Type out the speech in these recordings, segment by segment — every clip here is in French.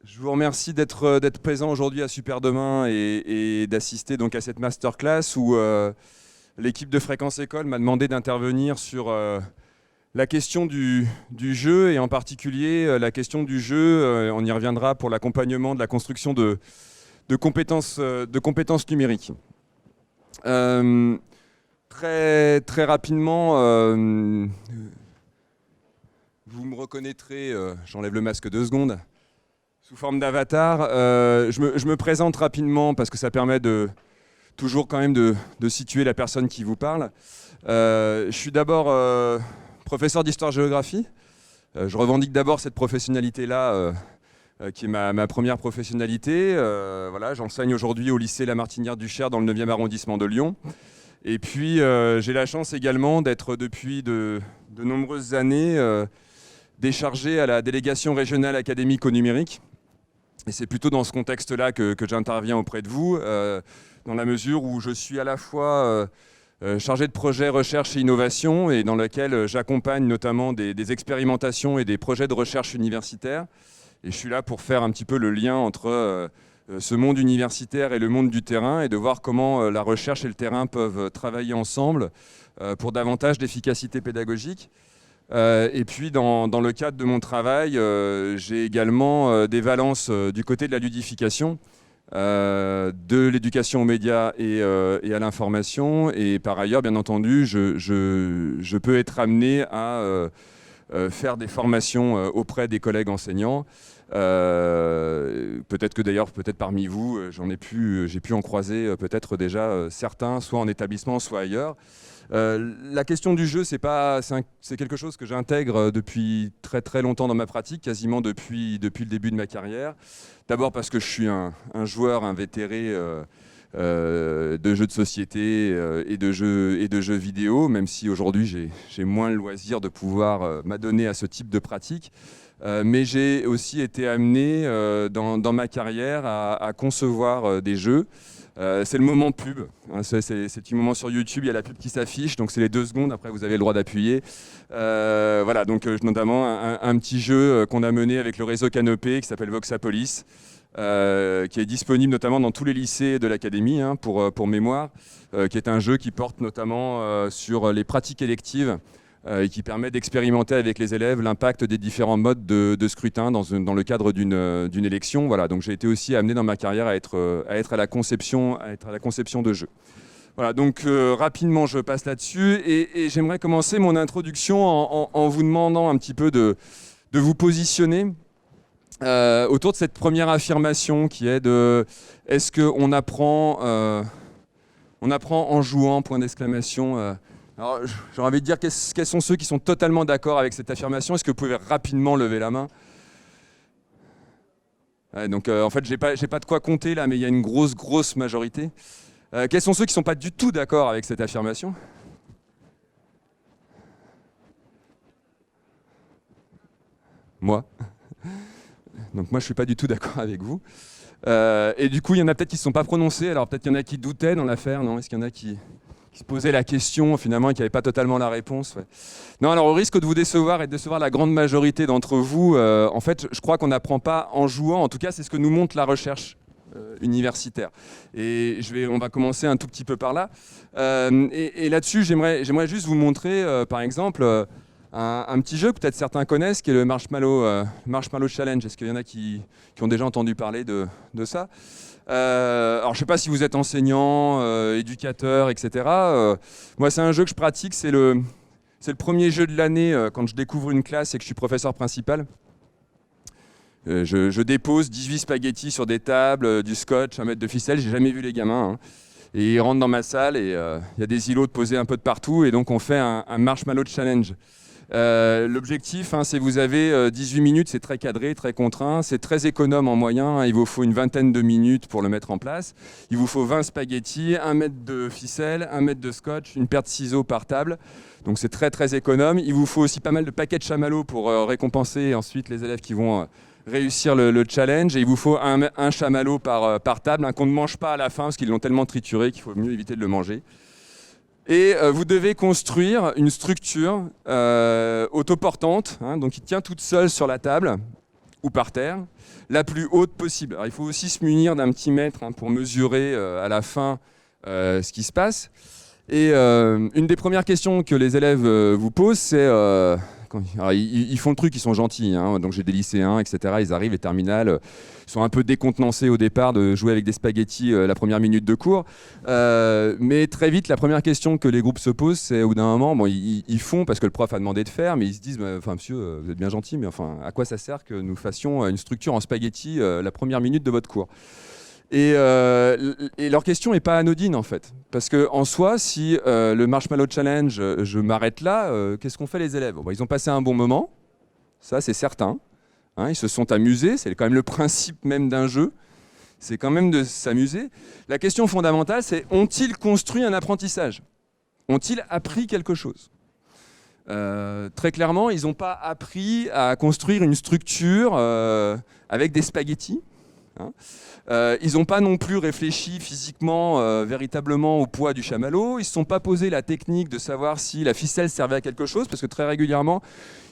Je vous remercie d'être présent aujourd'hui à Super Demain et d'assister donc à cette masterclass où l'équipe de Fréquence École m'a demandé d'intervenir sur la question du jeu et en particulier la question du jeu, on y reviendra pour l'accompagnement de la construction de compétences numériques. Très rapidement, vous me reconnaîtrez, j'enlève le masque 2 secondes. Sous forme d'avatar, je me présente rapidement parce que ça permet toujours quand même de situer la personne qui vous parle. Je suis d'abord professeur d'histoire-géographie. Je revendique d'abord cette professionnalité-là, qui est ma première professionnalité. Voilà, j'enseigne aujourd'hui au lycée La Martinière-du-Cher dans le 9e arrondissement de Lyon. Et puis j'ai la chance également d'être depuis de nombreuses années déchargé à la délégation régionale académique au numérique. Et c'est plutôt dans ce contexte-là que j'interviens auprès de vous, dans la mesure où je suis à la fois chargé de projet recherche et innovation, et dans lequel j'accompagne notamment des expérimentations et des projets de recherche universitaire. Et je suis là pour faire un petit peu le lien entre ce monde universitaire et le monde du terrain, et de voir comment la recherche et le terrain peuvent travailler ensemble pour davantage d'efficacité pédagogique. Et puis dans le cadre de mon travail, j'ai également des valences du côté de la ludification, de l'éducation aux médias et à l'information. Et par ailleurs, bien entendu, je peux être amené à faire des formations auprès des collègues enseignants. Peut-être que d'ailleurs, peut-être parmi vous, j'ai pu en croiser peut-être déjà certains, soit en établissement, soit ailleurs. La question du jeu, c'est quelque chose que j'intègre depuis très très longtemps dans ma pratique, quasiment depuis le début de ma carrière. D'abord parce que je suis un joueur invétéré de jeux de société et de jeux vidéo, même si aujourd'hui j'ai moins le loisir de pouvoir m'adonner à ce type de pratique. Mais j'ai aussi été amené dans ma carrière à concevoir des jeux. C'est le moment pub, hein, c'est un moment sur YouTube, il y a la pub qui s'affiche, donc c'est les 2 secondes, après vous avez le droit d'appuyer. Voilà, donc notamment un petit jeu qu'on a mené avec le réseau Canopé qui s'appelle Voxapolis, qui est disponible notamment dans tous les lycées de l'académie, hein, pour mémoire, qui est un jeu qui porte notamment sur les pratiques électives et qui permet d'expérimenter avec les élèves l'impact des différents modes de scrutin dans le cadre d'une élection. Voilà, donc j'ai été aussi amené dans ma carrière à être à la conception de jeux. Voilà, donc rapidement je passe là-dessus et j'aimerais commencer mon introduction en vous demandant un petit peu de vous positionner autour de cette première affirmation qui est de est-ce qu'on apprend en jouant, point d'exclamation. Alors, j'ai envie de dire, quels sont ceux qui sont totalement d'accord avec cette affirmation? Est-ce que vous pouvez rapidement lever la main? Ouais, donc, en fait, j'ai pas de quoi compter là, mais il y a une grosse majorité. Quels sont ceux qui ne sont pas du tout d'accord avec cette affirmation? Moi. Donc moi, je ne suis pas du tout d'accord avec vous. Et du coup, il y en a peut-être qui ne se sont pas prononcés. Alors peut-être qu'il y en a qui doutaient dans l'affaire, non? Est-ce qu'il y en a qui se posait la question finalement et qui n'avait pas totalement la réponse? Ouais. Non, alors au risque de vous décevoir et de décevoir la grande majorité d'entre vous, en fait, je crois qu'on n'apprend pas en jouant. En tout cas, c'est ce que nous montre la recherche universitaire. Et on va commencer un tout petit peu par là. Et là-dessus, j'aimerais juste vous montrer, par exemple, un petit jeu que peut-être certains connaissent, qui est le Marshmallow Challenge. Est-ce qu'il y en a qui ont déjà entendu parler de ça? Alors je ne sais pas si vous êtes enseignant, éducateur, etc. Moi c'est un jeu que je pratique, c'est le premier jeu de l'année quand je découvre une classe et que je suis professeur principal. Je dépose 18 spaghettis sur des tables, du scotch, 1 mètre de ficelle, j'ai jamais vu les gamins. Hein. Et ils rentrent dans ma salle et y a des îlots de posés un peu de partout et donc on fait un Marshmallow Challenge. L'objectif, hein, c'est vous avez 18 minutes, c'est très cadré, très contraint, c'est très économe en moyens, hein, il vous faut une vingtaine de minutes pour le mettre en place. Il vous faut 20 spaghettis, 1 mètre de ficelle, 1 mètre de scotch, une paire de ciseaux par table. Donc c'est très économe. Il vous faut aussi pas mal de paquets de chamallows pour récompenser ensuite les élèves qui vont réussir le challenge. Et il vous faut un chamallow par table, hein, qu'on ne mange pas à la fin parce qu'ils l'ont tellement trituré qu'il faut mieux éviter de le manger. Et vous devez construire une structure autoportante, hein, donc qui tient toute seule sur la table, ou par terre, la plus haute possible. Alors, il faut aussi se munir d'un petit mètre pour mesurer à la fin ce qui se passe. Et une des premières questions que les élèves vous posent, c'est... alors, ils font le truc, ils sont gentils, donc j'ai des lycéens, etc. Ils arrivent, les terminales, ils sont un peu décontenancés au départ de jouer avec des spaghettis la première minute de cours. Mais très vite, la première question que les groupes se posent, c'est au bout d'un moment, bon, ils font parce que le prof a demandé de faire, mais ils se disent, enfin monsieur, vous êtes bien gentil, mais enfin, à quoi ça sert que nous fassions une structure en spaghetti la première minute de votre cours ? Et leur question n'est pas anodine en fait. Parce qu'en soi, si le Marshmallow Challenge, je m'arrête là, qu'est-ce qu'ont fait les élèves ? Bon, ils ont passé un bon moment, ça c'est certain. Ils se sont amusés, c'est quand même le principe même d'un jeu. C'est quand même de s'amuser. La question fondamentale, c'est ont-ils construit un apprentissage ? Ont-ils appris quelque chose ? Très clairement, ils n'ont pas appris à construire une structure avec des spaghettis. Ils n'ont pas non plus réfléchi physiquement, véritablement au poids du chamallow. Ils ne se sont pas posé la technique de savoir si la ficelle servait à quelque chose, parce que très régulièrement,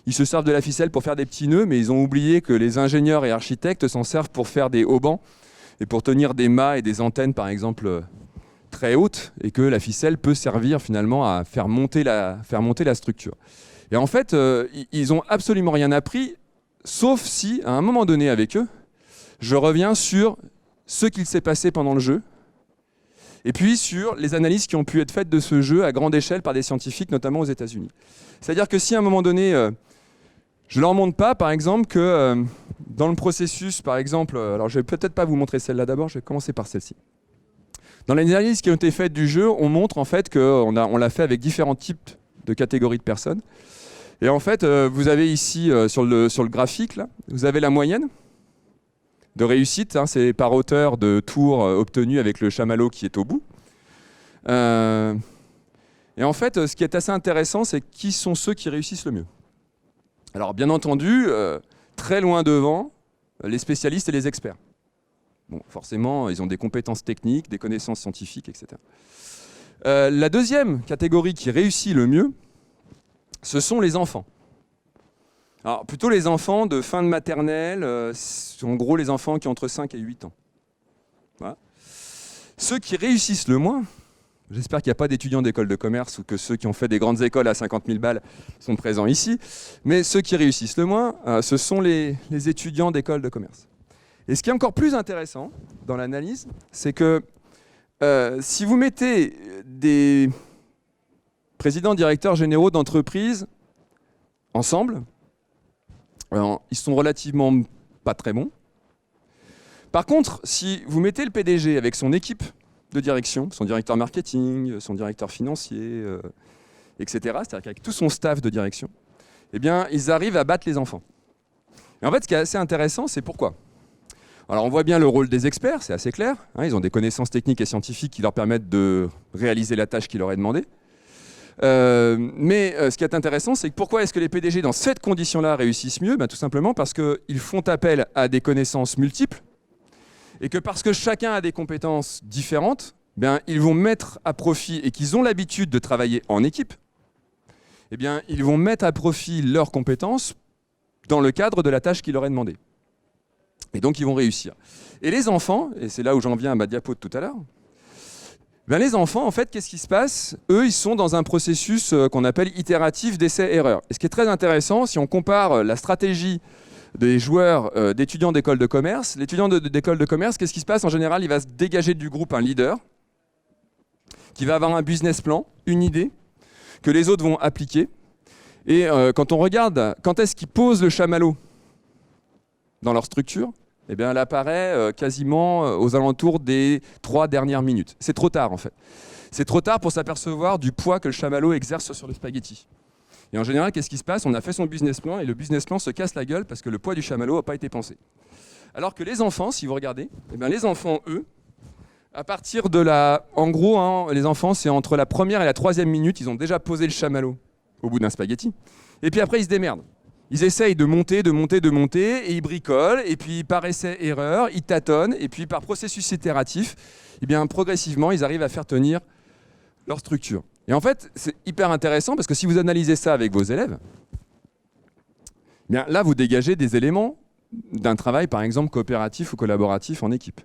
ils se servent de la ficelle pour faire des petits nœuds, mais ils ont oublié que les ingénieurs et architectes s'en servent pour faire des haubans et pour tenir des mâts et des antennes, par exemple, très hautes, et que la ficelle peut servir finalement à faire monter la structure. Et en fait, ils n'ont absolument rien appris, sauf si, à un moment donné avec eux, je reviens sur ce qu'il s'est passé pendant le jeu, et puis sur les analyses qui ont pu être faites de ce jeu à grande échelle par des scientifiques, notamment aux États-Unis. C'est-à-dire que si à un moment donné, je ne leur montre pas, par exemple, que dans le processus, par exemple, alors je ne vais peut-être pas vous montrer celle-là d'abord, je vais commencer par celle-ci. Dans les analyses qui ont été faites du jeu, on montre en fait qu'on l'a fait avec différents types de catégories de personnes. Et en fait, vous avez ici, sur le graphique, là, vous avez la moyenne de réussite, c'est par hauteur de tours obtenus avec le chamallow qui est au bout. Et en fait, ce qui est assez intéressant, c'est qui sont ceux qui réussissent le mieux. Alors bien entendu, très loin devant, les spécialistes et les experts. Bon, forcément, ils ont des compétences techniques, des connaissances scientifiques, etc. La deuxième catégorie qui réussit le mieux, ce sont les enfants. Alors, plutôt les enfants de fin de maternelle, en gros les enfants qui ont entre 5 et 8 ans. Voilà. Ceux qui réussissent le moins, j'espère qu'il n'y a pas d'étudiants d'école de commerce ou que ceux qui ont fait des grandes écoles à 50 000 balles sont présents ici, mais ceux qui réussissent le moins, ce sont les étudiants d'école de commerce. Et ce qui est encore plus intéressant dans l'analyse, c'est que si vous mettez des présidents, directeurs généraux d'entreprises ensemble, alors, ils sont relativement pas très bons. Par contre, si vous mettez le PDG avec son équipe de direction, son directeur marketing, son directeur financier, etc., c'est-à-dire qu'avec tout son staff de direction, eh bien, ils arrivent à battre les enfants. Et en fait, ce qui est assez intéressant, c'est pourquoi. Alors, on voit bien le rôle des experts, c'est assez clair. Ils ont des connaissances techniques et scientifiques qui leur permettent de réaliser la tâche qui leur est demandée. Mais ce qui est intéressant, c'est que pourquoi est-ce que les PDG dans cette condition-là réussissent mieux ? Tout simplement parce qu'ils font appel à des connaissances multiples et que parce que chacun a des compétences différentes, ils vont mettre à profit et qu'ils ont l'habitude de travailler en équipe, ils vont mettre à profit leurs compétences dans le cadre de la tâche qui leur est demandée. Et donc ils vont réussir. Et les enfants, et c'est là où j'en viens à ma diapo de tout à l'heure, les enfants, en fait, qu'est-ce qui se passe ? Eux, ils sont dans un processus qu'on appelle itératif d'essai-erreur. Et ce qui est très intéressant, si on compare la stratégie des joueurs d'étudiants d'école de commerce, l'étudiant d'école de commerce, qu'est-ce qui se passe ? En général, il va se dégager du groupe un leader qui va avoir un business plan, une idée, que les autres vont appliquer. Et quand on regarde quand est-ce qu'ils posent le chamallow dans leur structure, elle apparaît quasiment aux alentours des 3 dernières minutes. C'est trop tard, en fait. C'est trop tard pour s'apercevoir du poids que le chamallow exerce sur le spaghetti. Et en général, qu'est-ce qui se passe ? On a fait son business plan et le business plan se casse la gueule parce que le poids du chamallow n'a pas été pensé. Alors que les enfants, si vous regardez, les enfants, eux, à partir de la... En gros, les enfants, c'est entre la première et la 3e minute, ils ont déjà posé le chamallow au bout d'un spaghetti. Et puis après, ils se démerdent. Ils essayent de monter, et ils bricolent, et puis par essai-erreur, ils tâtonnent, et puis par processus itératif, progressivement, ils arrivent à faire tenir leur structure. Et en fait, c'est hyper intéressant, parce que si vous analysez ça avec vos élèves, là, vous dégagez des éléments d'un travail, par exemple, coopératif ou collaboratif en équipe.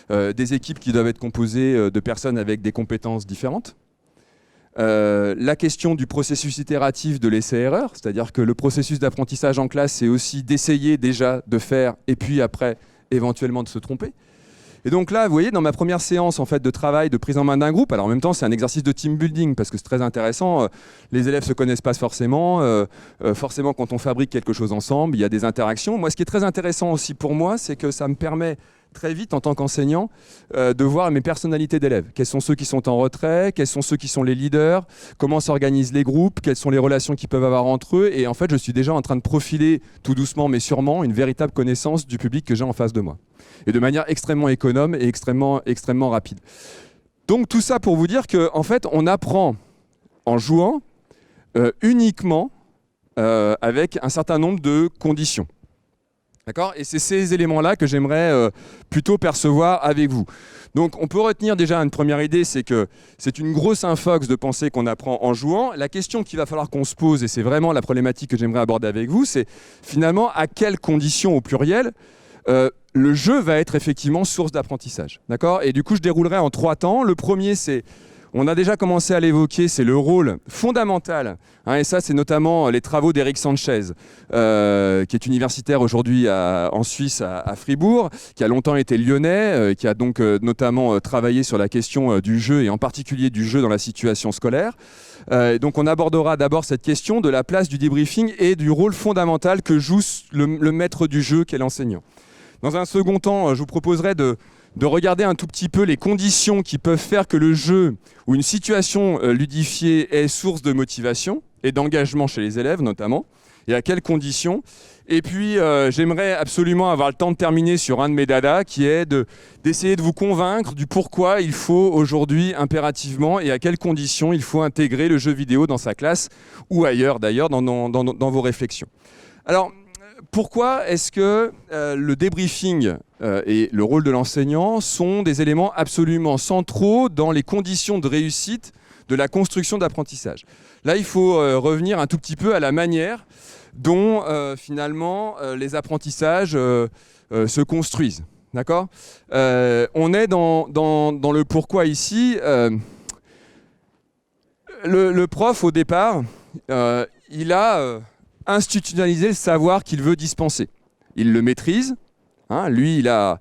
Des équipes qui doivent être composées de personnes avec des compétences différentes. La question du processus itératif de l'essai-erreur, c'est-à-dire que le processus d'apprentissage en classe, c'est aussi d'essayer déjà de faire et puis après, éventuellement, de se tromper. Et donc là, vous voyez, dans ma première séance en fait, de travail, de prise en main d'un groupe, alors en même temps, c'est un exercice de team building parce que c'est très intéressant. Les élèves ne se connaissent pas forcément. Forcément, quand on fabrique quelque chose ensemble, il y a des interactions. Moi, ce qui est très intéressant aussi pour moi, c'est que ça me permet très vite, en tant qu'enseignant, de voir mes personnalités d'élèves. Quels sont ceux qui sont en retrait, quels sont ceux qui sont les leaders, comment s'organisent les groupes, quelles sont les relations qu'ils peuvent avoir entre eux. Et en fait, je suis déjà en train de profiler tout doucement, mais sûrement, une véritable connaissance du public que j'ai en face de moi. Et de manière extrêmement économe et extrêmement rapide. Donc tout ça pour vous dire qu'en fait, on apprend en jouant uniquement avec un certain nombre de conditions. D'accord ? Et c'est ces éléments-là que j'aimerais plutôt percevoir avec vous. Donc on peut retenir déjà une première idée, c'est que c'est une grosse infox de penser qu'on apprend en jouant. La question qu'il va falloir qu'on se pose, et c'est vraiment la problématique que j'aimerais aborder avec vous, c'est finalement à quelles conditions au pluriel le jeu va être effectivement source d'apprentissage. D'accord ? Et du coup, je déroulerai en 3 temps. Le premier, c'est, on a déjà commencé à l'évoquer, c'est le rôle fondamental. Hein, et ça, c'est notamment les travaux d'Eric Sanchez, qui est universitaire aujourd'hui en Suisse, à Fribourg, qui a longtemps été lyonnais, qui a donc notamment travaillé sur la question du jeu, et en particulier du jeu dans la situation scolaire. Donc on abordera d'abord cette question de la place du débriefing et du rôle fondamental que joue le maître du jeu, qui est l'enseignant. Dans un second temps, je vous proposerai de regarder un tout petit peu les conditions qui peuvent faire que le jeu ou une situation ludifiée est source de motivation et d'engagement chez les élèves notamment, et à quelles conditions. Et puis j'aimerais absolument avoir le temps de terminer sur un de mes dadas, qui est d'essayer de vous convaincre du pourquoi il faut aujourd'hui impérativement et à quelles conditions il faut intégrer le jeu vidéo dans sa classe ou ailleurs d'ailleurs dans vos réflexions. Alors, pourquoi est-ce que le débriefing et le rôle de l'enseignant sont des éléments absolument centraux dans les conditions de réussite de la construction d'apprentissage ? Là, il faut revenir un tout petit peu à la manière dont finalement les apprentissages se construisent. D'accord ? On est dans le pourquoi ici. Le prof, au départ, il a institutionnaliser le savoir qu'il veut dispenser. Il le maîtrise. Hein, lui, il a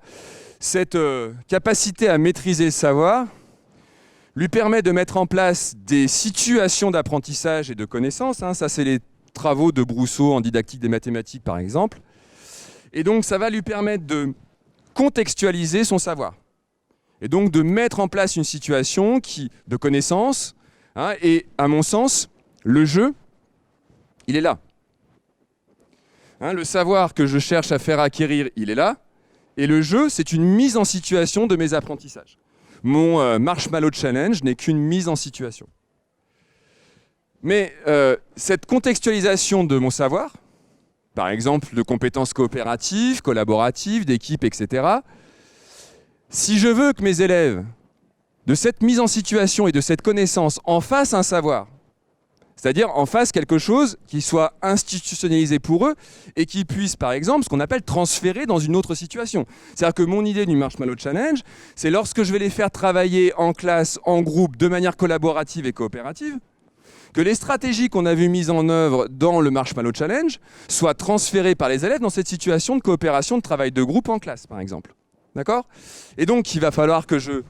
cette capacité à maîtriser le savoir, lui permet de mettre en place des situations d'apprentissage et de connaissance. Hein, ça, c'est les travaux de Brousseau en didactique des mathématiques, par exemple. Et donc, ça va lui permettre de contextualiser son savoir. Et donc, de mettre en place une situation de connaissance. Hein, et, à mon sens, le jeu, il est là. Hein, le savoir que je cherche à faire acquérir, il est là. Et le jeu, c'est une mise en situation de mes apprentissages. Mon Marshmallow Challenge n'est qu'une mise en situation. Mais cette contextualisation de mon savoir, par exemple de compétences coopératives, collaboratives, d'équipe, etc., si je veux que mes élèves, de cette mise en situation et de cette connaissance, en fassent un savoir, c'est-à-dire en fasse quelque chose qui soit institutionnalisé pour eux et qui puisse, par exemple, ce qu'on appelle transférer dans une autre situation. C'est-à-dire que mon idée du Marshmallow Challenge, c'est lorsque je vais les faire travailler en classe, en groupe, de manière collaborative et coopérative, que les stratégies qu'on a vues mises en œuvre dans le Marshmallow Challenge soient transférées par les élèves dans cette situation de coopération, de travail de groupe en classe, par exemple. D'accord ? Et donc, il va falloir que je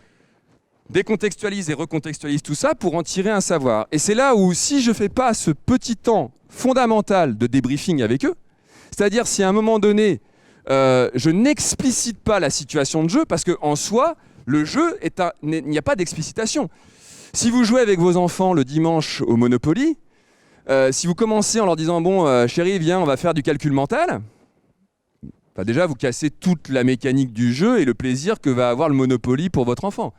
décontextualise et recontextualise tout ça pour en tirer un savoir. Et c'est là où, si je ne fais pas ce petit temps fondamental de débriefing avec eux, c'est-à-dire si à un moment donné, je n'explicite pas la situation de jeu, parce qu'en soi, le jeu, il n'y a pas d'explicitation. Si vous jouez avec vos enfants le dimanche au Monopoly, si vous commencez en leur disant « Bon, chérie, viens, on va faire du calcul mental », déjà, vous cassez toute la mécanique du jeu et le plaisir que va avoir le Monopoly pour votre enfant.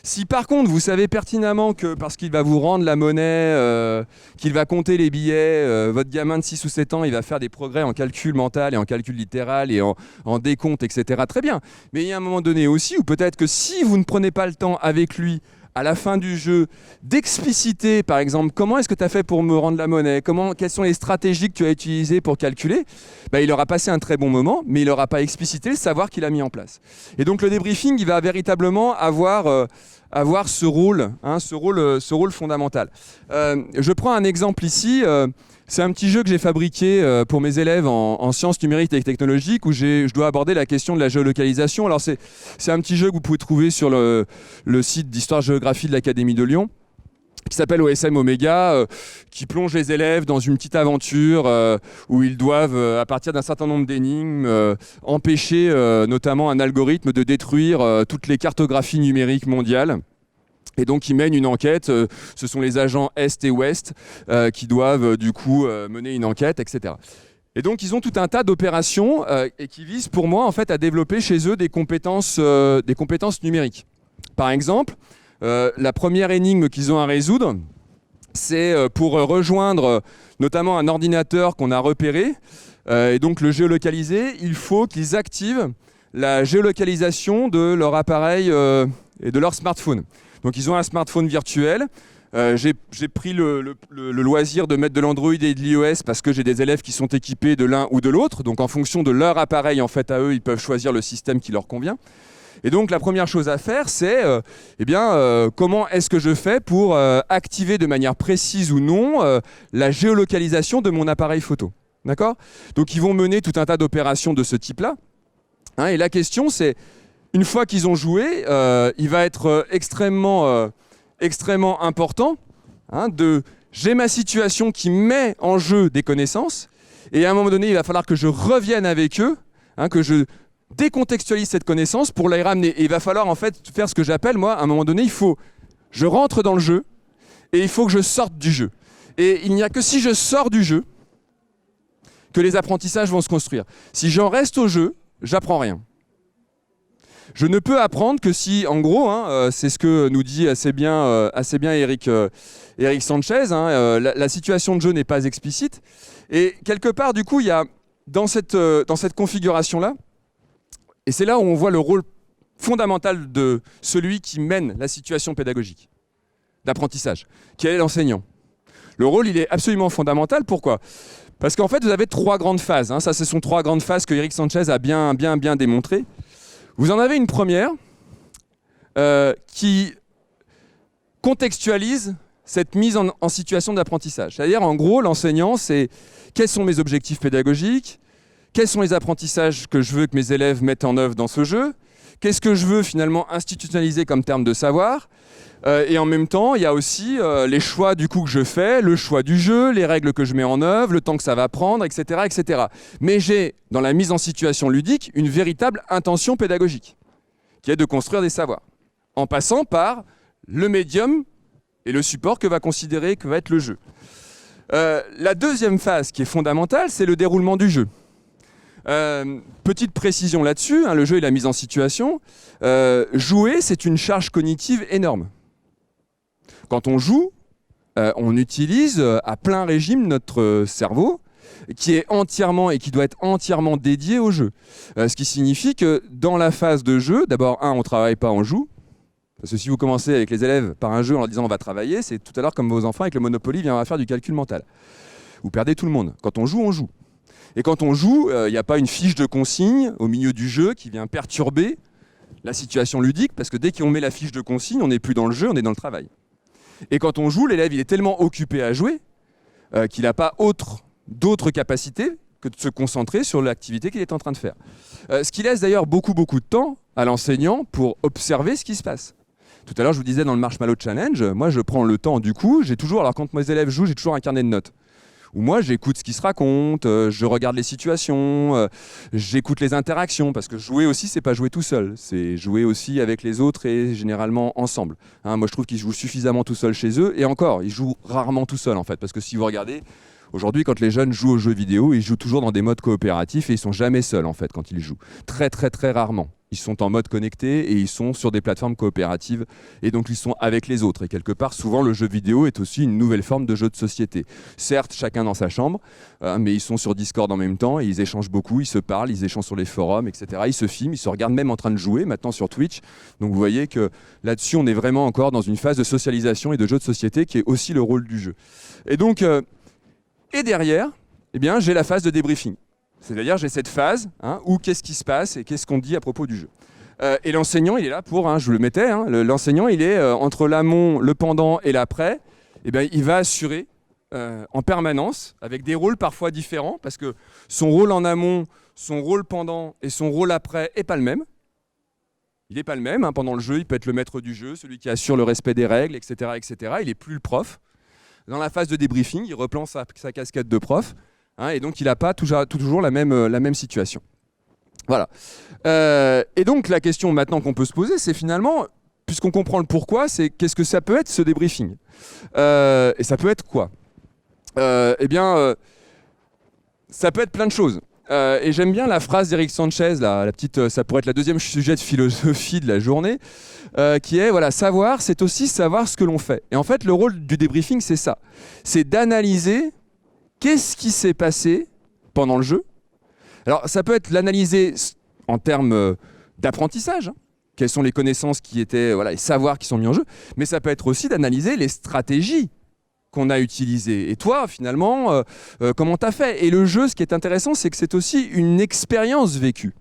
Si par contre vous savez pertinemment que parce qu'il va vous rendre la monnaie, qu'il va compter les billets, votre gamin de 6 ou 7 ans il va faire des progrès en calcul mental et en calcul littéral et en décompte, etc. Très bien. Mais il y a un moment donné aussi où peut-être que si vous ne prenez pas le temps avec lui à la fin du jeu, d'expliciter, par exemple, comment est-ce que tu as fait pour me rendre la monnaie, quelles sont les stratégies que tu as utilisées pour calculer, il aura passé un très bon moment, mais il n'aura pas explicité le savoir qu'il a mis en place. Et donc le débriefing, il va véritablement avoir ce rôle, ce rôle fondamental. Je prends un exemple ici. C'est un petit jeu que j'ai fabriqué pour mes élèves en sciences numériques et technologiques où je dois aborder la question de la géolocalisation. Alors c'est un petit jeu que vous pouvez trouver sur le site d'histoire-géographie de l'Académie de Lyon qui s'appelle OSM Omega, qui plonge les élèves dans une petite aventure où ils doivent, à partir d'un certain nombre d'énigmes, empêcher notamment un algorithme de détruire toutes les cartographies numériques mondiales. Et donc ils mènent une enquête, ce sont les agents Est et Ouest qui doivent du coup mener une enquête, etc. Et donc ils ont tout un tas d'opérations et qui visent pour moi en fait à développer chez eux des compétences numériques. Par exemple, la première énigme qu'ils ont à résoudre, c'est pour rejoindre notamment un ordinateur qu'on a repéré et donc le géolocaliser, il faut qu'ils activent la géolocalisation de leur appareil et de leur smartphone. Donc ils ont un smartphone virtuel. J'ai pris le loisir de mettre de l'Android et de l'iOS parce que j'ai des élèves qui sont équipés de l'un ou de l'autre. Donc en fonction de leur appareil, en fait, à eux, ils peuvent choisir le système qui leur convient. Et donc la première chose à faire, c'est comment est-ce que je fais pour activer de manière précise ou non la géolocalisation de mon appareil photo. D'accord ? Donc ils vont mener tout un tas d'opérations de ce type-là. Et la question, c'est, une fois qu'ils ont joué, il va être extrêmement important j'ai ma situation qui met en jeu des connaissances, et à un moment donné, il va falloir que je revienne avec eux, que je décontextualise cette connaissance pour la ramener. Et il va falloir en fait faire ce que j'appelle, moi, à un moment donné, je rentre dans le jeu, et il faut que je sorte du jeu. Et il n'y a que si je sors du jeu que les apprentissages vont se construire. Si j'en reste au jeu, j'apprends rien. Je ne peux apprendre que si, en gros, c'est ce que nous dit assez bien Eric Sanchez, la situation de jeu n'est pas explicite. Et quelque part, du coup, il y a dans cette configuration-là, et c'est là où on voit le rôle fondamental de celui qui mène la situation pédagogique d'apprentissage, qui est l'enseignant. Le rôle, il est absolument fondamental. Pourquoi ? Parce qu'en fait, vous avez trois grandes phases. Ça, ce sont trois grandes phases que Eric Sanchez a bien démontrées. Vous en avez une première qui contextualise cette mise en situation d'apprentissage. C'est-à-dire, en gros, l'enseignant, c'est quels sont mes objectifs pédagogiques, quels sont les apprentissages que je veux que mes élèves mettent en œuvre dans ce jeu, qu'est-ce que je veux finalement institutionnaliser comme terme de savoir, et en même temps, il y a aussi les choix du coup que je fais, le choix du jeu, les règles que je mets en œuvre, le temps que ça va prendre, etc., etc. Mais j'ai, dans la mise en situation ludique, une véritable intention pédagogique, qui est de construire des savoirs, en passant par le médium et le support que va être le jeu. La deuxième phase qui est fondamentale, c'est le déroulement du jeu. Petite précision là-dessus, le jeu et la mise en situation. Jouer, c'est une charge cognitive énorme. Quand on joue, on utilise à plein régime notre cerveau, qui est entièrement et qui doit être entièrement dédié au jeu. Ce qui signifie que dans la phase de jeu, d'abord, on ne travaille pas, on joue. Parce que si vous commencez avec les élèves par un jeu en leur disant on va travailler, c'est tout à l'heure comme vos enfants avec le Monopoly, viennent faire du calcul mental. Vous perdez tout le monde. Quand on joue, on joue. Et quand on joue, il n'y a pas une fiche de consigne au milieu du jeu qui vient perturber la situation ludique, parce que dès qu'on met la fiche de consigne, on n'est plus dans le jeu, on est dans le travail. Et quand on joue, l'élève il est tellement occupé à jouer qu'il n'a pas d'autres capacités que de se concentrer sur l'activité qu'il est en train de faire. Ce qui laisse d'ailleurs beaucoup de temps à l'enseignant pour observer ce qui se passe. Tout à l'heure, je vous disais dans le Marshmallow Challenge, moi je prends le temps du coup, alors quand mes élèves jouent, j'ai toujours un carnet de notes. Où moi j'écoute ce qui se raconte, je regarde les situations, j'écoute les interactions, parce que jouer aussi c'est pas jouer tout seul, c'est jouer aussi avec les autres et généralement ensemble. Moi je trouve qu'ils jouent suffisamment tout seuls chez eux, et encore, ils jouent rarement tout seuls en fait, parce que si vous regardez, aujourd'hui quand les jeunes jouent aux jeux vidéo, ils jouent toujours dans des modes coopératifs et ils sont jamais seuls en fait quand ils jouent, très rarement. ils sont en mode connecté et ils sont sur des plateformes coopératives et donc ils sont avec les autres. Et quelque part, souvent, le jeu vidéo est aussi une nouvelle forme de jeu de société. Certes, chacun dans sa chambre, mais ils sont sur Discord en même temps et ils échangent beaucoup, ils se parlent, ils échangent sur les forums, etc. Ils se filment, ils se regardent même en train de jouer maintenant sur Twitch. Donc vous voyez que là-dessus, on est vraiment encore dans une phase de socialisation et de jeu de société qui est aussi le rôle du jeu. Et donc, et derrière, eh bien, j'ai la phase de débriefing. C'est-à-dire, j'ai cette phase où qu'est-ce qui se passe et qu'est-ce qu'on dit à propos du jeu. Et l'enseignant, il est là pour, je le mettais, l'enseignant, il est entre l'amont, le pendant et l'après. Eh bien, il va assurer en permanence, avec des rôles parfois différents, parce que son rôle en amont, son rôle pendant et son rôle après n'est pas le même. Il n'est pas le même. Pendant le jeu, il peut être le maître du jeu, celui qui assure le respect des règles, etc. etc. Il n'est plus le prof. Dans la phase de débriefing, il reprend sa casquette de prof. Et donc, il n'a pas toujours la même situation. Voilà. Et donc, la question maintenant qu'on peut se poser, c'est finalement, puisqu'on comprend le pourquoi, c'est qu'est-ce que ça peut être ce débriefing et ça peut être quoi Eh bien, ça peut être plein de choses. Et j'aime bien la phrase d'Eric Sanchez, la petite, ça pourrait être la deuxième sujet de philosophie de la journée, qui est, voilà, savoir, c'est aussi savoir ce que l'on fait. Et en fait, le rôle du débriefing, c'est ça. C'est d'analyser qu'est-ce qui s'est passé pendant le jeu. Alors, ça peut être l'analyser en termes d'apprentissage, quelles sont les connaissances qui étaient, les savoirs qui sont mis en jeu, mais ça peut être aussi d'analyser les stratégies qu'on a utilisées. Et toi, finalement, comment tu as fait ? Et le jeu, ce qui est intéressant, c'est que c'est aussi une expérience vécue.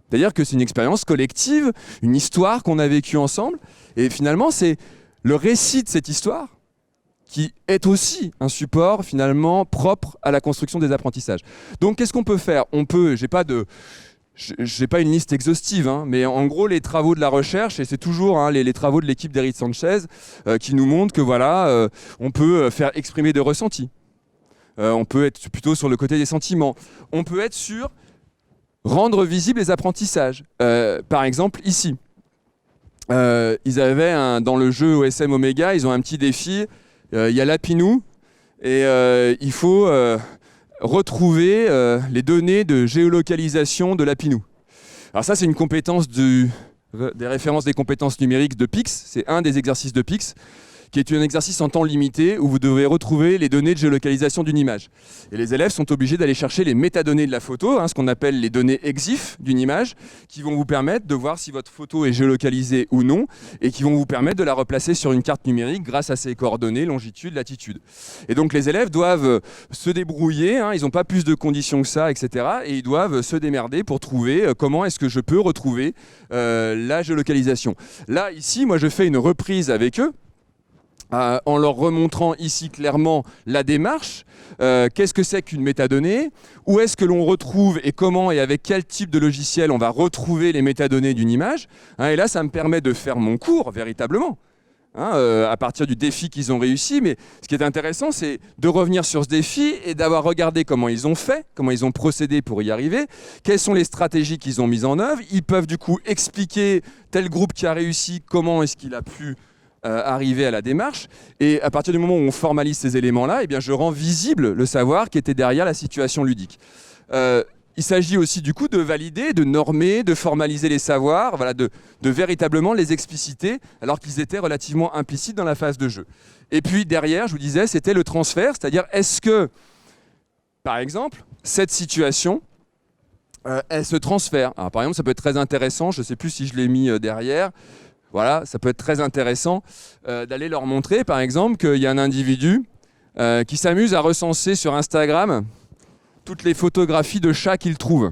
C'est-à-dire que c'est une expérience collective, une histoire qu'on a vécue ensemble, et finalement, c'est le récit de cette histoire qui est aussi un support finalement propre à la construction des apprentissages. Donc qu'est-ce qu'on peut faire ? On peut, j'ai pas une liste exhaustive, mais en gros les travaux de la recherche, et c'est toujours les travaux de l'équipe d'Eric Sanchez qui nous montrent que on peut faire exprimer des ressentis. On peut être plutôt sur le côté des sentiments. On peut être sur rendre visibles les apprentissages. Par exemple ici, ils avaient dans le jeu OSM Omega, ils ont un petit défi. Il y a Lapinou et il faut retrouver les données de géolocalisation de Lapinou. Alors ça, c'est une compétence des références des compétences numériques de PIX. C'est un des exercices de PIX, qui est un exercice en temps limité où vous devez retrouver les données de géolocalisation d'une image. Et les élèves sont obligés d'aller chercher les métadonnées de la photo, ce qu'on appelle les données EXIF d'une image, qui vont vous permettre de voir si votre photo est géolocalisée ou non, et qui vont vous permettre de la replacer sur une carte numérique grâce à ses coordonnées, longitude, latitude. Et donc les élèves doivent se débrouiller, ils n'ont pas plus de conditions que ça, etc. Et ils doivent se démerder pour trouver comment est-ce que je peux retrouver la géolocalisation. Là, ici, moi je fais une reprise avec eux, en leur remontrant ici clairement la démarche, qu'est-ce que c'est qu'une métadonnée, où est-ce que l'on retrouve et comment et avec quel type de logiciel on va retrouver les métadonnées d'une image. Et là, ça me permet de faire mon cours véritablement, à partir du défi qu'ils ont réussi. Mais ce qui est intéressant, c'est de revenir sur ce défi et d'avoir regardé comment ils ont fait, comment ils ont procédé pour y arriver, quelles sont les stratégies qu'ils ont mises en œuvre. Ils peuvent du coup expliquer tel groupe qui a réussi, comment est-ce qu'il a pu arriver à la démarche, et à partir du moment où on formalise ces éléments-là, je rends visible le savoir qui était derrière la situation ludique. Il s'agit aussi du coup de valider, de normer, de formaliser les savoirs, de véritablement les expliciter, alors qu'ils étaient relativement implicites dans la phase de jeu. Et puis derrière, je vous disais, c'était le transfert, c'est-à-dire est-ce que, par exemple, cette situation, elle se transfère. Alors, par exemple, ça peut être très intéressant, je ne sais plus si je l'ai mis derrière. Voilà, ça peut être très intéressant d'aller leur montrer, par exemple, qu'il y a un individu qui s'amuse à recenser sur Instagram toutes les photographies de chats qu'il trouve.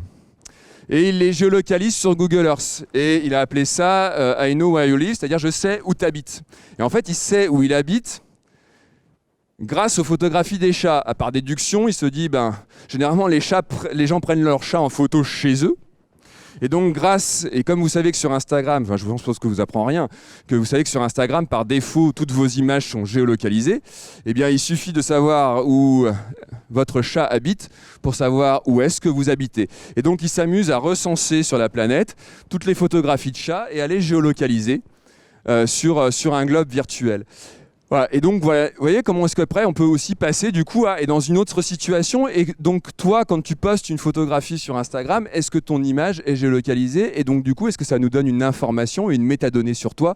Et il les géolocalise sur Google Earth. Et il a appelé ça I know where you live, c'est-à-dire je sais où tu habites. Et en fait, il sait où il habite grâce aux photographies des chats. Par déduction, il se dit, généralement, les gens prennent leurs chats en photo chez eux. Et donc et comme vous savez que sur Instagram, je pense que vous apprends rien, que vous savez que sur Instagram, par défaut, toutes vos images sont géolocalisées, il suffit de savoir où votre chat habite pour savoir où est-ce que vous habitez. Et donc il s'amuse à recenser sur la planète toutes les photographies de chats et à les géolocaliser sur un globe virtuel. Voilà, et donc voilà, vous voyez comment est-ce qu'après on peut aussi passer du coup à et dans une autre situation. Et donc toi, quand tu postes une photographie sur Instagram, est-ce que ton image est géolocalisée? Et donc du coup, est-ce que ça nous donne une information et une métadonnée sur toi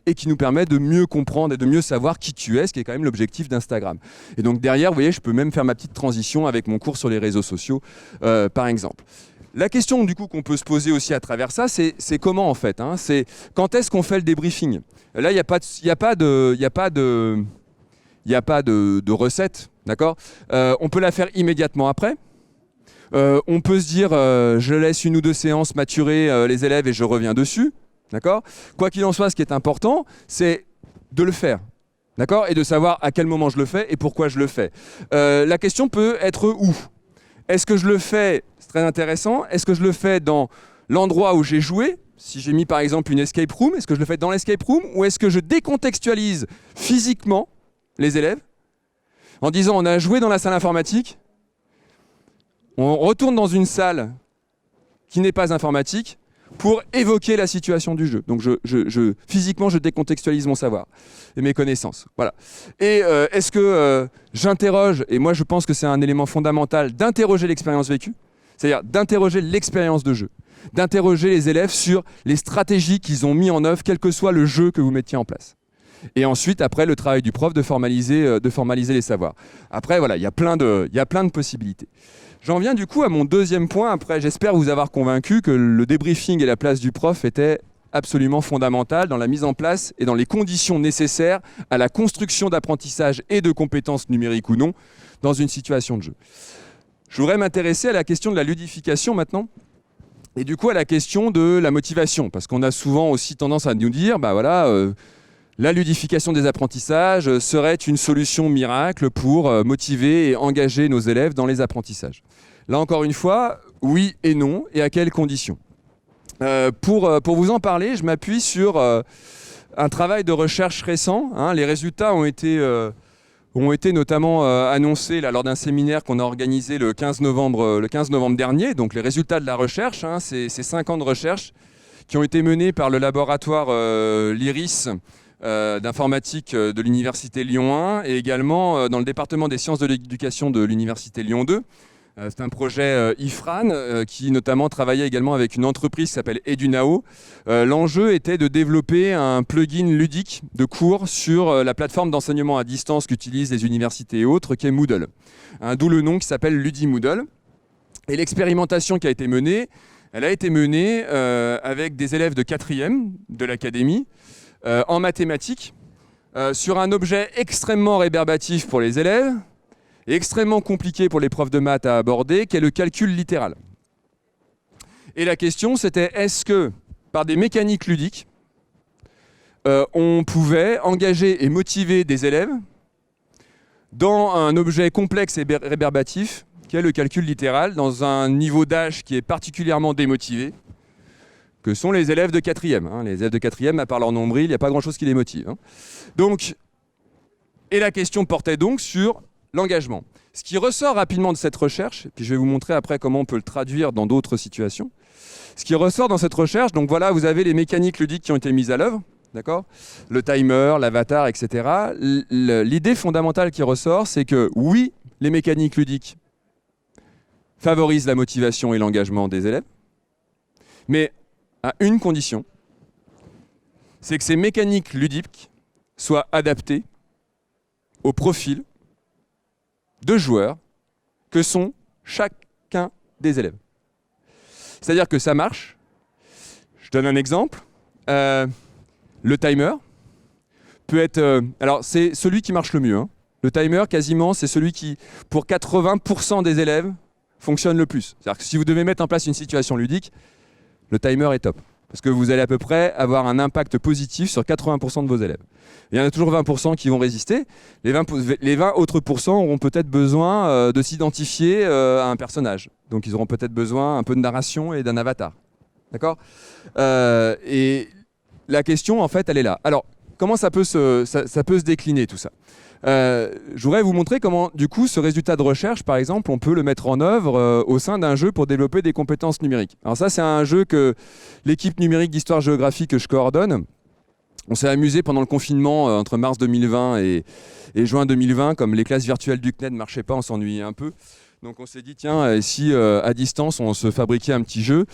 et qui nous permet de mieux comprendre et de mieux savoir qui tu es, ce qui est quand même l'objectif d'Instagram. Et donc derrière, vous voyez, je peux même faire ma petite transition avec mon cours sur les réseaux sociaux, par exemple. La question du coup qu'on peut se poser aussi à travers ça, c'est comment en fait, hein, c'est quand est-ce qu'on fait le débriefing? Là, il n'y a pas de recette, d'accord? On peut la faire immédiatement après. On peut se dire, je laisse 1 ou 2 séances maturer les élèves et je reviens dessus, d'accord? Quoi qu'il en soit, ce qui est important, c'est de le faire. D'accord? Et de savoir à quel moment je le fais et pourquoi je le fais. La question peut être où? Est-ce que je le fais, c'est très intéressant, est-ce que je le fais dans l'endroit où j'ai joué? Si j'ai mis par exemple une escape room, est-ce que je le fais dans l'escape room? Ou est-ce que je décontextualise physiquement les élèves en disant on a joué dans la salle informatique, on retourne dans une salle qui n'est pas informatique pour évoquer la situation du jeu. Donc physiquement, je décontextualise mon savoir et mes connaissances. Voilà. Et est-ce que j'interroge, et moi je pense que c'est un élément fondamental, d'interroger l'expérience vécue, c'est-à-dire d'interroger l'expérience de jeu, d'interroger les élèves sur les stratégies qu'ils ont mis en œuvre, quel que soit le jeu que vous mettiez en place. Et ensuite, après, le travail du prof de formaliser les savoirs. Après, voilà, il y a plein de possibilités. J'en viens du coup à mon deuxième point. Après, j'espère vous avoir convaincu que le débriefing et la place du prof étaient absolument fondamentales dans la mise en place et dans les conditions nécessaires à la construction d'apprentissage et de compétences numériques ou non dans une situation de jeu. Je voudrais m'intéresser à la question de la ludification maintenant. Et du coup à la question de la motivation. Parce qu'on a souvent aussi tendance à nous dire, bah voilà, la ludification des apprentissages serait une solution miracle pour motiver et engager nos élèves dans les apprentissages. Là encore une fois, oui et non, et à quelles conditions. Pour vous en parler, je m'appuie sur un travail de recherche récent. Hein. Les résultats ont été notamment annoncés là, lors d'un séminaire qu'on a organisé le 15 novembre dernier. Donc les résultats de la recherche, hein, c'est 5 ans de recherche qui ont été menés par le laboratoire l'IRIS, d'informatique de l'Université Lyon 1 et également dans le département des sciences de l'éducation de l'Université Lyon 2. C'est un projet IFRAN qui notamment travaillait également avec une entreprise qui s'appelle Edunao. L'enjeu était de développer un plugin ludique de cours sur la plateforme d'enseignement à distance qu'utilisent les universités et autres, qui est Moodle. D'où le nom qui s'appelle LudiMoodle. Et l'expérimentation qui a été menée, elle a été menée avec des élèves de 4e de l'académie, en mathématiques, sur un objet extrêmement rébarbatif pour les élèves et extrêmement compliqué pour les profs de maths à aborder, qui est le calcul littéral. Et la question, c'était est-ce que, par des mécaniques ludiques, on pouvait engager et motiver des élèves dans un objet complexe et rébarbatif, qui est le calcul littéral, dans un niveau d'âge qui est particulièrement démotivé, que sont les élèves de 4e. Hein. Les élèves de 4e, à part leur nombril, il n'y a pas grand-chose qui les motive. Hein. Donc, et la question portait donc sur l'engagement. Ce qui ressort rapidement de cette recherche, et puis je vais vous montrer après comment on peut le traduire dans d'autres situations, ce qui ressort dans cette recherche, donc voilà, vous avez les mécaniques ludiques qui ont été mises à l'œuvre, d'accord ? Le timer, l'avatar, etc. L'idée fondamentale qui ressort, c'est que oui, les mécaniques ludiques favorisent la motivation et l'engagement des élèves, mais à une condition, c'est que ces mécaniques ludiques soient adaptées au profil de joueurs que sont chacun des élèves. C'est-à-dire que ça marche. Je donne un exemple. Le timer peut être... alors, c'est celui qui marche le mieux. Hein. Le timer, quasiment, c'est celui qui, pour 80% des élèves, fonctionne le plus. C'est-à-dire que si vous devez mettre en place une situation ludique, le timer est top. Parce que vous allez à peu près avoir un impact positif sur 80% de vos élèves. Il y en a toujours 20% qui vont résister. Les 20 autres pourcents auront peut-être besoin de s'identifier à un personnage. Donc ils auront peut-être besoin un peu de narration et d'un avatar. D'accord ? Et la question, en fait, elle est là. Alors, comment ça peut se décliner, tout ça ? Je voudrais vous montrer comment, du coup, ce résultat de recherche, par exemple, on peut le mettre en œuvre au sein d'un jeu pour développer des compétences numériques. Alors ça, c'est un jeu que l'équipe numérique d'histoire-géographie que je coordonne On s'est amusé pendant le confinement entre mars 2020 et juin 2020, comme les classes virtuelles du CNED ne marchaient pas, on s'ennuyait un peu. Donc on s'est dit, tiens, si à distance on se fabriquait un petit jeu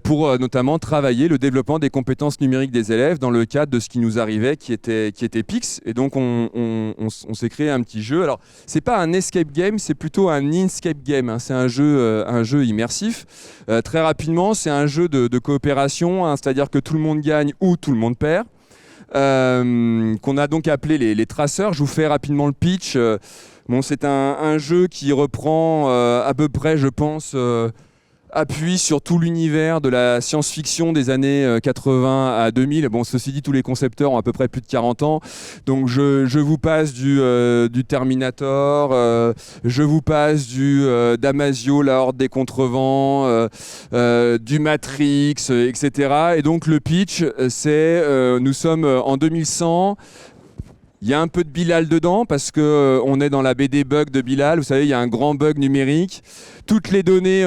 pour notamment travailler le développement des compétences numériques des élèves dans le cadre de ce qui nous arrivait, qui était Pix. Et donc on s'est créé un petit jeu. Alors c'est pas un escape game, c'est plutôt un inscape game, hein. C'est un jeu immersif. Très rapidement, c'est un jeu de coopération, hein, c'est-à-dire que tout le monde gagne ou tout le monde perd. Qu'on a donc appelé les traceurs. Je vous fais rapidement le pitch. Bon, c'est un jeu qui reprend à peu près, je pense, appuie sur tout l'univers de la science-fiction des années 80 à 2000. Bon, ceci dit, tous les concepteurs ont à peu près plus de 40 ans. Donc, je vous passe du Terminator, je vous passe du Damasio, la Horde des Contrevents, du Matrix, etc. Et donc, le pitch, c'est nous sommes en 2100. Il y a un peu de Bilal dedans parce qu'on est dans la BD bug de Bilal. Vous savez, il y a un grand bug numérique. Toutes les données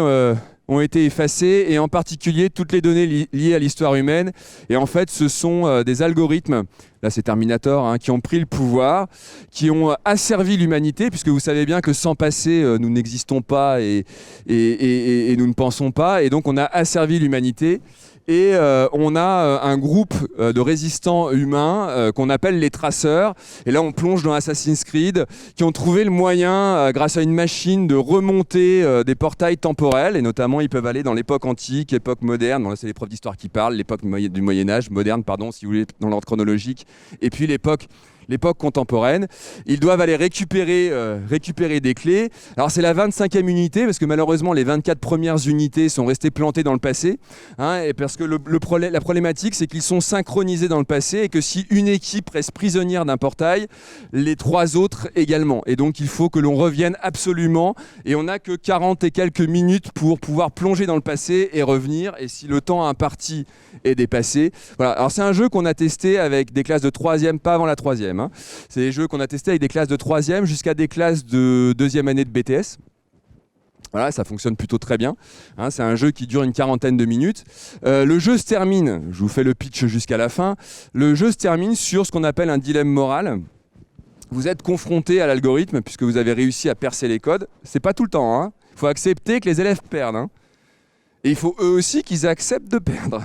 ont été effacées et en particulier toutes les données liées à l'histoire humaine. Et en fait, ce sont des algorithmes, là c'est Terminator, hein, qui ont pris le pouvoir, qui ont asservi l'humanité, puisque vous savez bien que sans passé, nous n'existons pas et nous ne pensons pas. Et donc on a asservi l'humanité. Et on a un groupe de résistants humains qu'on appelle les traceurs. Et là, on plonge dans Assassin's Creed, qui ont trouvé le moyen, grâce à une machine, de remonter des portails temporels. Et notamment, ils peuvent aller dans l'époque antique, l'époque moderne. Bon, là, c'est les profs d'histoire qui parlent, l'époque du Moyen-Âge, moderne, pardon, si vous voulez, dans l'ordre chronologique. Et puis l'époque contemporaine. Ils doivent aller récupérer des clés. Alors c'est la 25e unité, parce que malheureusement les 24 premières unités sont restées plantées dans le passé, hein, et parce que la problématique, c'est qu'ils sont synchronisés dans le passé, et que si une équipe reste prisonnière d'un portail, les 3 autres également. Et donc il faut que l'on revienne absolument, et on n'a que 40 et quelques minutes pour pouvoir plonger dans le passé et revenir, et si le temps imparti est dépassé. Voilà. Alors c'est un jeu qu'on a testé avec des classes de 3e, pas avant la 3e. Hein. C'est des jeux qu'on a testés avec des classes de 3e jusqu'à des classes de 2e année de BTS. Voilà, ça fonctionne plutôt très bien. Hein, c'est un jeu qui dure une 40aine de minutes. Le jeu se termine, je vous fais le pitch jusqu'à la fin, le jeu se termine sur ce qu'on appelle un dilemme moral. Vous êtes confronté à l'algorithme puisque vous avez réussi à percer les codes. C'est pas tout le temps. Hein. Il faut accepter que les élèves perdent. Hein. Et il faut eux aussi qu'ils acceptent de perdre.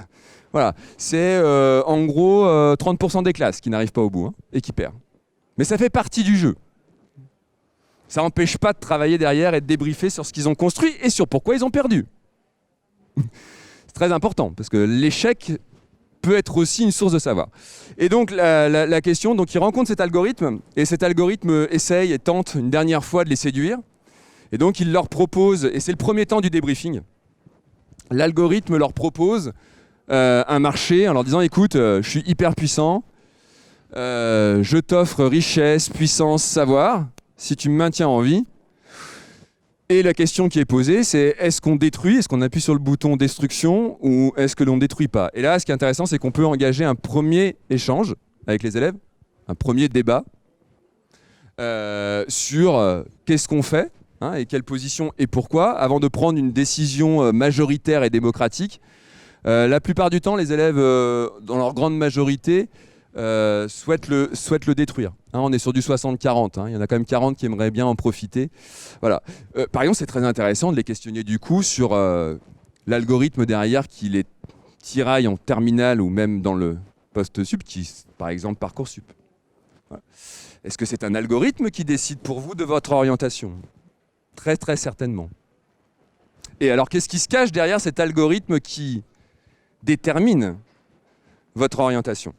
Voilà, c'est en gros 30% des classes qui n'arrivent pas au bout, hein, et qui perdent. Mais ça fait partie du jeu. Ça n'empêche pas de travailler derrière et de débriefer sur ce qu'ils ont construit et sur pourquoi ils ont perdu. C'est très important, parce que l'échec peut être aussi une source de savoir. Et donc la question, donc ils rencontrent cet algorithme, et cet algorithme essaye et tente une dernière fois de les séduire. Et donc il leur propose, et c'est le premier temps du débriefing, l'algorithme leur propose un marché en leur disant, écoute, je suis hyper puissant, je t'offre richesse, puissance, savoir, si tu me maintiens en vie. Et la question qui est posée, c'est est-ce qu'on détruit, est-ce qu'on appuie sur le bouton destruction ou est-ce que l'on ne détruit pas? Et là, ce qui est intéressant, c'est qu'on peut engager un premier échange avec les élèves, un premier débat sur qu'est-ce qu'on fait, hein, et quelle position et pourquoi, avant de prendre une décision majoritaire et démocratique. La plupart du temps, les élèves, dans leur grande majorité, souhaitent le détruire. Hein, on est sur du 60-40. Hein, il y en a quand même 40 qui aimeraient bien en profiter. Voilà. Par exemple, c'est très intéressant de les questionner du coup sur l'algorithme derrière qui les tiraille en terminale ou même dans le post-sup, qui, par exemple, Parcoursup. Voilà. Est-ce que c'est un algorithme qui décide pour vous de votre orientation? Très, très certainement. Et alors, qu'est-ce qui se cache derrière cet algorithme qui détermine votre orientation?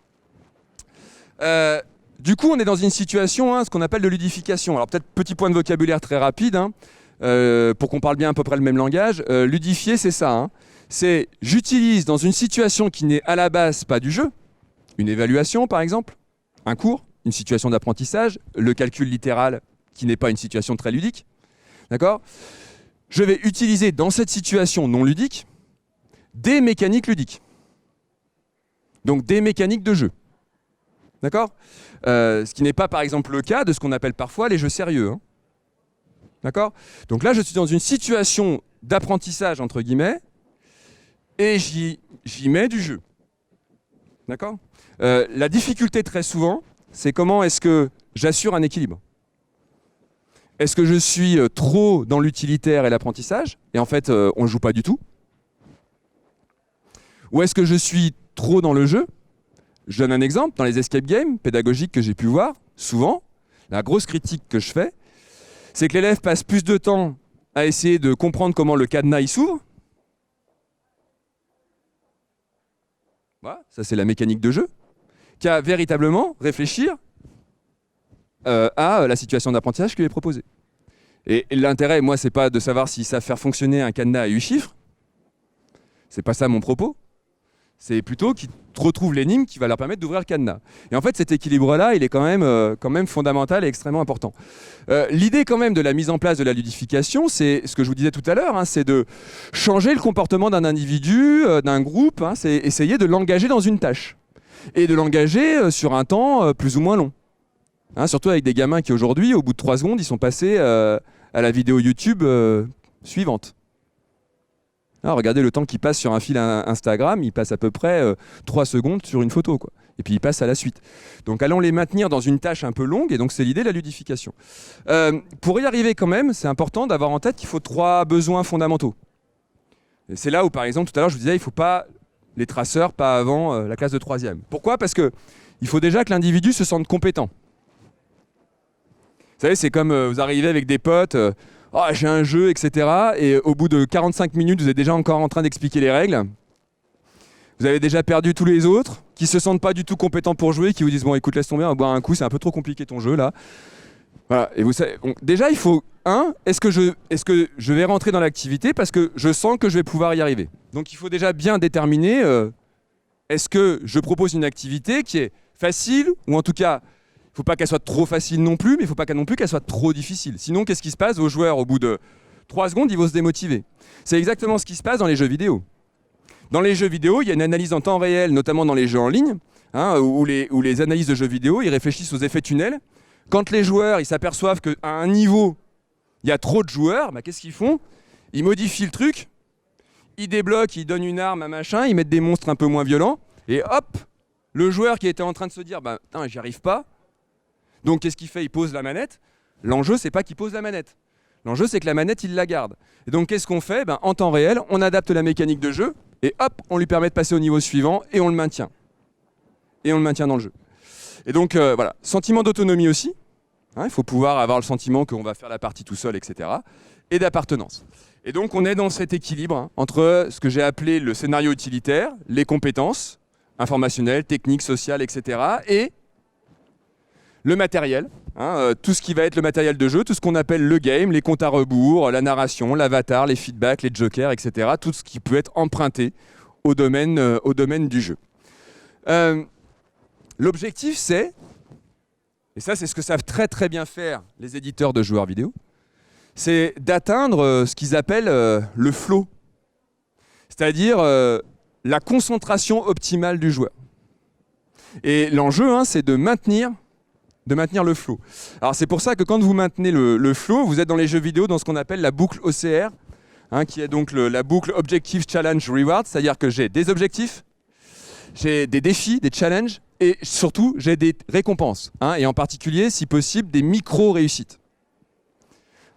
Du coup, on est dans une situation, hein, ce qu'on appelle de ludification. Alors peut-être petit point de vocabulaire très rapide, hein, pour qu'on parle bien à peu près le même langage. Ludifier, c'est ça. Hein. C'est j'utilise dans une situation qui n'est à la base pas du jeu, une évaluation par exemple, un cours, une situation d'apprentissage, le calcul littéral qui n'est pas une situation très ludique. D'accord ? Je vais utiliser dans cette situation non ludique des mécaniques ludiques. Donc des mécaniques de jeu. D'accord ? Ce qui n'est pas par exemple le cas de ce qu'on appelle parfois les jeux sérieux. Hein. D'accord ? Donc là, je suis dans une situation d'apprentissage, entre guillemets, et j'y mets du jeu. D'accord ? La difficulté très souvent, c'est comment est-ce que j'assure un équilibre. Est-ce que je suis trop dans l'utilitaire et l'apprentissage, et en fait on ne joue pas du tout? Ou est-ce que je suis trop dans le jeu? Je donne un exemple, dans les escape games pédagogiques que j'ai pu voir, souvent, la grosse critique que je fais, c'est que l'élève passe plus de temps à essayer de comprendre comment le cadenas il s'ouvre. Voilà, ça c'est la mécanique de jeu, qu'à véritablement réfléchir à la situation d'apprentissage qui lui est proposée. Et l'intérêt, moi, c'est pas de savoir s'ils savent faire fonctionner un cadenas à 8 chiffres. C'est pas ça mon propos. C'est plutôt qu'ils retrouvent l'énigme qui va leur permettre d'ouvrir le cadenas. Et en fait, cet équilibre-là, il est quand même fondamental et extrêmement important. L'idée quand même de la mise en place de la ludification, c'est ce que je vous disais tout à l'heure, hein, c'est de changer le comportement d'un individu, d'un groupe, hein, c'est essayer de l'engager dans une tâche. Et de l'engager sur un temps plus ou moins long. Hein, surtout avec des gamins qui aujourd'hui, au bout de 3 secondes, ils sont passés à la vidéo YouTube suivante. Alors, regardez le temps qu'il passe sur un fil Instagram, il passe à peu près 3 secondes sur une photo, quoi. Et puis il passe à la suite. Donc allons les maintenir dans une tâche un peu longue, et donc c'est l'idée de la ludification. Pour y arriver quand même, c'est important d'avoir en tête qu'il faut 3 besoins fondamentaux. Et c'est là où, par exemple, tout à l'heure, je vous disais, il ne faut pas les traceurs, pas avant la classe de 3e. Pourquoi ? Parce qu'il faut déjà que l'individu se sente compétent. Vous savez, c'est comme vous arrivez avec des potes, oh, j'ai un jeu, etc. Et au bout de 45 minutes, vous êtes déjà encore en train d'expliquer les règles. Vous avez déjà perdu tous les autres, qui ne se sentent pas du tout compétents pour jouer, qui vous disent, bon, écoute, laisse tomber, on va boire un coup, c'est un peu trop compliqué ton jeu, là. Voilà. Et vous savez, bon, déjà, il faut, est-ce que je vais rentrer dans l'activité parce que je sens que je vais pouvoir y arriver. Donc, il faut déjà bien déterminer, est-ce que je propose une activité qui est facile, ou en tout cas, il ne faut pas qu'elle soit trop facile non plus, mais il ne faut pas non plus qu'elle soit trop difficile. Sinon, qu'est-ce qui se passe? Vos joueurs, au bout de 3 secondes, ils vont se démotiver. C'est exactement ce qui se passe dans les jeux vidéo. Dans les jeux vidéo, il y a une analyse en temps réel, notamment dans les jeux en ligne, hein, où les analyses de jeux vidéo, ils réfléchissent aux effets tunnels. Quand les joueurs ils s'aperçoivent qu'à un niveau, il y a trop de joueurs, bah, qu'est-ce qu'ils font? Ils modifient le truc, ils débloquent, ils donnent une arme à machin, ils mettent des monstres un peu moins violents, et hop, le joueur qui était en train de se dire bah, « j'y arrive pas », donc qu'est-ce qu'il fait? Il pose la manette. L'enjeu, c'est pas qu'il pose la manette. L'enjeu, c'est que la manette, il la garde. Et donc qu'est-ce qu'on fait? En temps réel, on adapte la mécanique de jeu, et hop, on lui permet de passer au niveau suivant, et on le maintient. Et on le maintient dans le jeu. Et donc voilà, sentiment d'autonomie aussi. Hein, il faut pouvoir avoir le sentiment qu'on va faire la partie tout seul, etc. Et d'appartenance. Et donc on est dans cet équilibre entre ce que j'ai appelé le scénario utilitaire, les compétences informationnelles, techniques, sociales, etc. et le matériel, hein, tout ce qui va être le matériel de jeu, tout ce qu'on appelle le game, les comptes à rebours, la narration, l'avatar, les feedbacks, les jokers, etc. Tout ce qui peut être emprunté au domaine du jeu. L'objectif, c'est, et ça c'est ce que savent très très bien faire les éditeurs de joueurs vidéo, c'est d'atteindre ce qu'ils appellent le flow, c'est-à-dire la concentration optimale du joueur. Et l'enjeu, hein, c'est de maintenir le flow. Alors c'est pour ça que quand vous maintenez le flow, vous êtes dans les jeux vidéo dans ce qu'on appelle la boucle OCR, hein, qui est donc la boucle Objective Challenge Reward, c'est-à-dire que j'ai des objectifs, j'ai des défis, des challenges, et surtout j'ai des récompenses, hein, et en particulier, si possible, des micro-réussites.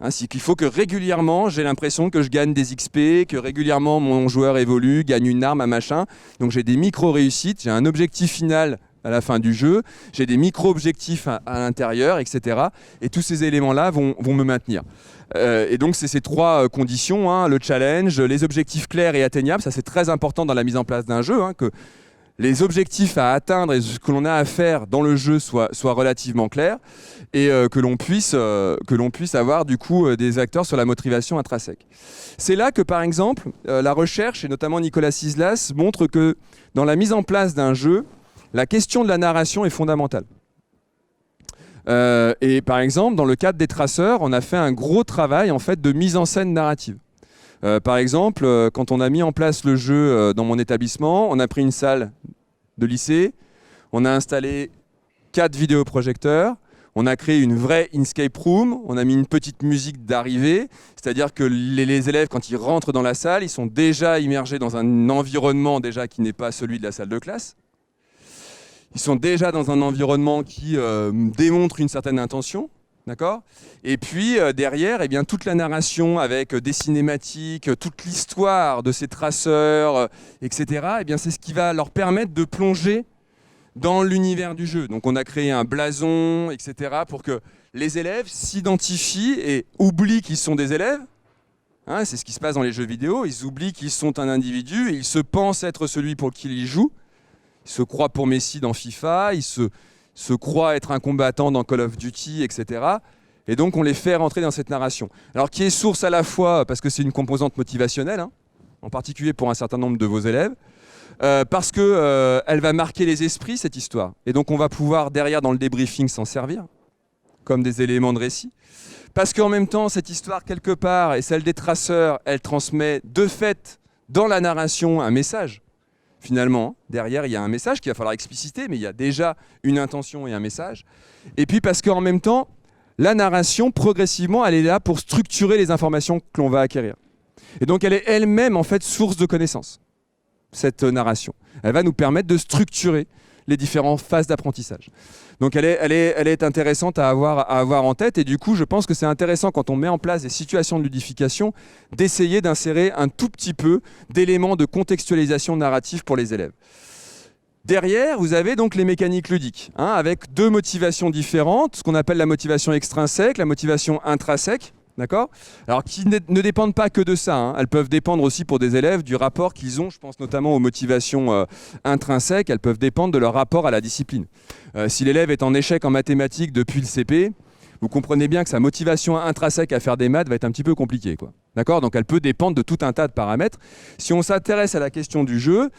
Hein, il faut que régulièrement, j'ai l'impression que je gagne des XP, que régulièrement mon joueur évolue, gagne une arme, un machin, donc j'ai des micro-réussites, j'ai un objectif final à la fin du jeu, j'ai des micro-objectifs à l'intérieur, etc. Et tous ces éléments-là vont me maintenir. Et donc c'est ces 3 conditions, hein, le challenge, les objectifs clairs et atteignables, ça c'est très important dans la mise en place d'un jeu, hein, que les objectifs à atteindre et ce que l'on a à faire dans le jeu soient relativement clairs et que l'on puisse avoir du coup des acteurs sur la motivation intrinsèque. C'est là que par exemple la recherche et notamment Nicolas Cislas montre que dans la mise en place d'un jeu, la question de la narration est fondamentale. Et par exemple, dans le cadre des traceurs, on a fait un gros travail en fait, de mise en scène narrative. Par exemple, quand on a mis en place le jeu dans mon établissement, on a pris une salle de lycée, on a installé 4 vidéoprojecteurs, on a créé une vraie escape room, on a mis une petite musique d'arrivée, c'est-à-dire que les élèves, quand ils rentrent dans la salle, ils sont déjà immergés dans un environnement déjà qui n'est pas celui de la salle de classe. Ils sont déjà dans un environnement qui démontre une certaine intention. D'accord ? Et puis derrière, eh bien, toute la narration avec des cinématiques, toute l'histoire de ces traceurs, etc., eh bien, c'est ce qui va leur permettre de plonger dans l'univers du jeu. Donc on a créé un blason, etc., pour que les élèves s'identifient et oublient qu'ils sont des élèves. Hein, c'est ce qui se passe dans les jeux vidéo. Ils oublient qu'ils sont un individu et ils se pensent être celui pour qui ils jouent. Ils se croient pour Messi dans FIFA, ils se croient être un combattant dans Call of Duty, etc. Et donc on les fait rentrer dans cette narration. Alors qui est source à la fois, parce que c'est une composante motivationnelle, hein, en particulier pour un certain nombre de vos élèves, parce qu'elle va marquer les esprits, cette histoire. Et donc on va pouvoir, derrière, dans le débriefing, s'en servir, comme des éléments de récit. Parce qu'en même temps, cette histoire, quelque part, et celle des traceurs, elle transmet de fait, dans la narration, un message. Finalement, derrière, il y a un message qu'il va falloir expliciter, mais il y a déjà une intention et un message. Et puis parce qu'en même temps, la narration, progressivement, elle est là pour structurer les informations que l'on va acquérir. Et donc, elle est elle-même, en fait, source de connaissances, cette narration. Elle va nous permettre de structurer les différentes phases d'apprentissage. Donc, elle est intéressante à avoir en tête. Et du coup, je pense que c'est intéressant, quand on met en place des situations de ludification, d'essayer d'insérer un tout petit peu d'éléments de contextualisation narrative pour les élèves. Derrière, vous avez donc les mécaniques ludiques, hein, avec deux motivations différentes, ce qu'on appelle la motivation extrinsèque, la motivation intrinsèque. D'accord ? Alors, qui ne dépendent pas que de ça, hein. Elles peuvent dépendre aussi pour des élèves du rapport qu'ils ont, je pense notamment aux motivations intrinsèques, elles peuvent dépendre de leur rapport à la discipline. Si l'élève est en échec en mathématiques depuis le CP, vous comprenez bien que sa motivation intrinsèque à faire des maths va être un petit peu compliquée, quoi. D'accord ? Donc elle peut dépendre de tout un tas de paramètres. Si on s'intéresse à la question du jeu,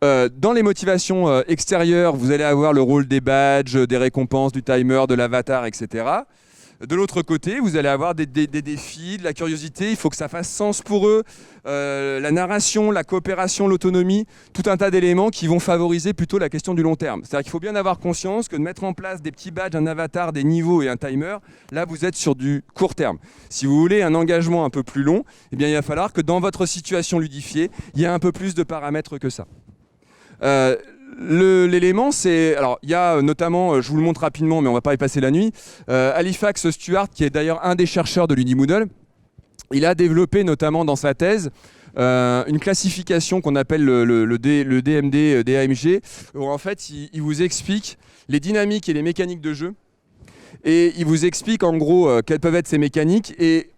dans les motivations extérieures, vous allez avoir le rôle des badges, des récompenses, du timer, de l'avatar, etc. De l'autre côté, vous allez avoir des défis, de la curiosité, il faut que ça fasse sens pour eux, la narration, la coopération, l'autonomie, tout un tas d'éléments qui vont favoriser plutôt la question du long terme. C'est-à-dire qu'il faut bien avoir conscience que de mettre en place des petits badges, un avatar, des niveaux et un timer, là vous êtes sur du court terme. Si vous voulez un engagement un peu plus long, eh bien, il va falloir que dans votre situation ludifiée, il y ait un peu plus de paramètres que ça. L'élément, c'est... Alors, il y a notamment, je vous le montre rapidement, mais on ne va pas y passer la nuit, Halifax Stuart, qui est d'ailleurs un des chercheurs de l'Unimoodle, il a développé notamment dans sa thèse une classification qu'on appelle le DMD, DAMG, où en fait, il vous explique les dynamiques et les mécaniques de jeu, et il vous explique en gros quelles peuvent être ces mécaniques, et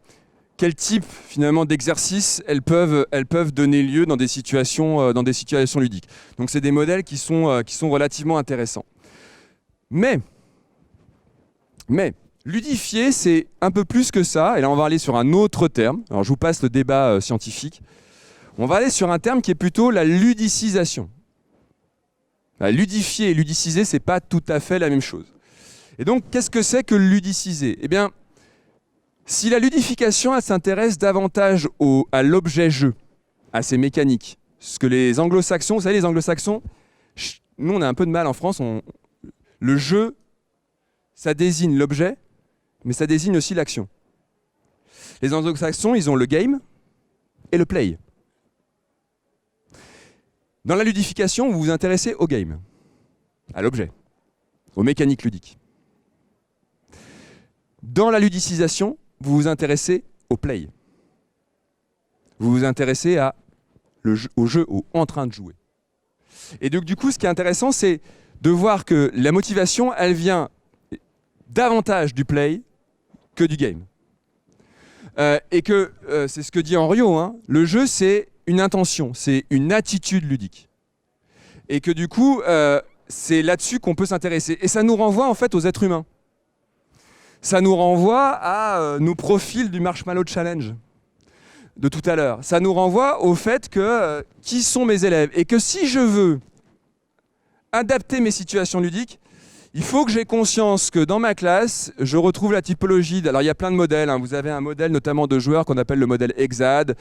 quel type finalement d'exercices elles peuvent donner lieu dans des situations ludiques. Donc c'est des modèles qui sont relativement intéressants. Mais ludifier, c'est un peu plus que ça. Et là, on va aller sur un autre terme. Alors je vous passe le débat scientifique. On va aller sur un terme qui est plutôt la ludicisation. Ludifier et ludiciser, c'est pas tout à fait la même chose. Et donc, qu'est-ce que c'est que ludiciser ? Eh bien, si la ludification, elle s'intéresse davantage à l'objet jeu, à ses mécaniques, ce que les anglo-saxons, vous savez, les anglo-saxons, nous on a un peu de mal en France, le jeu, ça désigne l'objet, mais ça désigne aussi l'action. Les anglo-saxons, ils ont le game et le play. Dans la ludification, vous vous intéressez au game, à l'objet, aux mécaniques ludiques. Dans la ludicisation, vous vous intéressez au play. Vous vous intéressez au jeu, en train de jouer. Et donc, du coup, ce qui est intéressant, c'est de voir que la motivation, elle vient davantage du play que du game. Et que, c'est ce que dit Henriot, hein, le jeu, c'est une intention, c'est une attitude ludique. Et que du coup, c'est là-dessus qu'on peut s'intéresser. Et ça nous renvoie en fait aux êtres humains. Ça nous renvoie à nos profils du Marshmallow Challenge de tout à l'heure. Ça nous renvoie au fait que qui sont mes élèves ? Et que si je veux adapter mes situations ludiques, il faut que j'ai conscience que dans ma classe, je retrouve la typologie. Alors il y a plein de modèles, hein. Vous avez un modèle notamment de joueurs qu'on appelle le modèle Exad,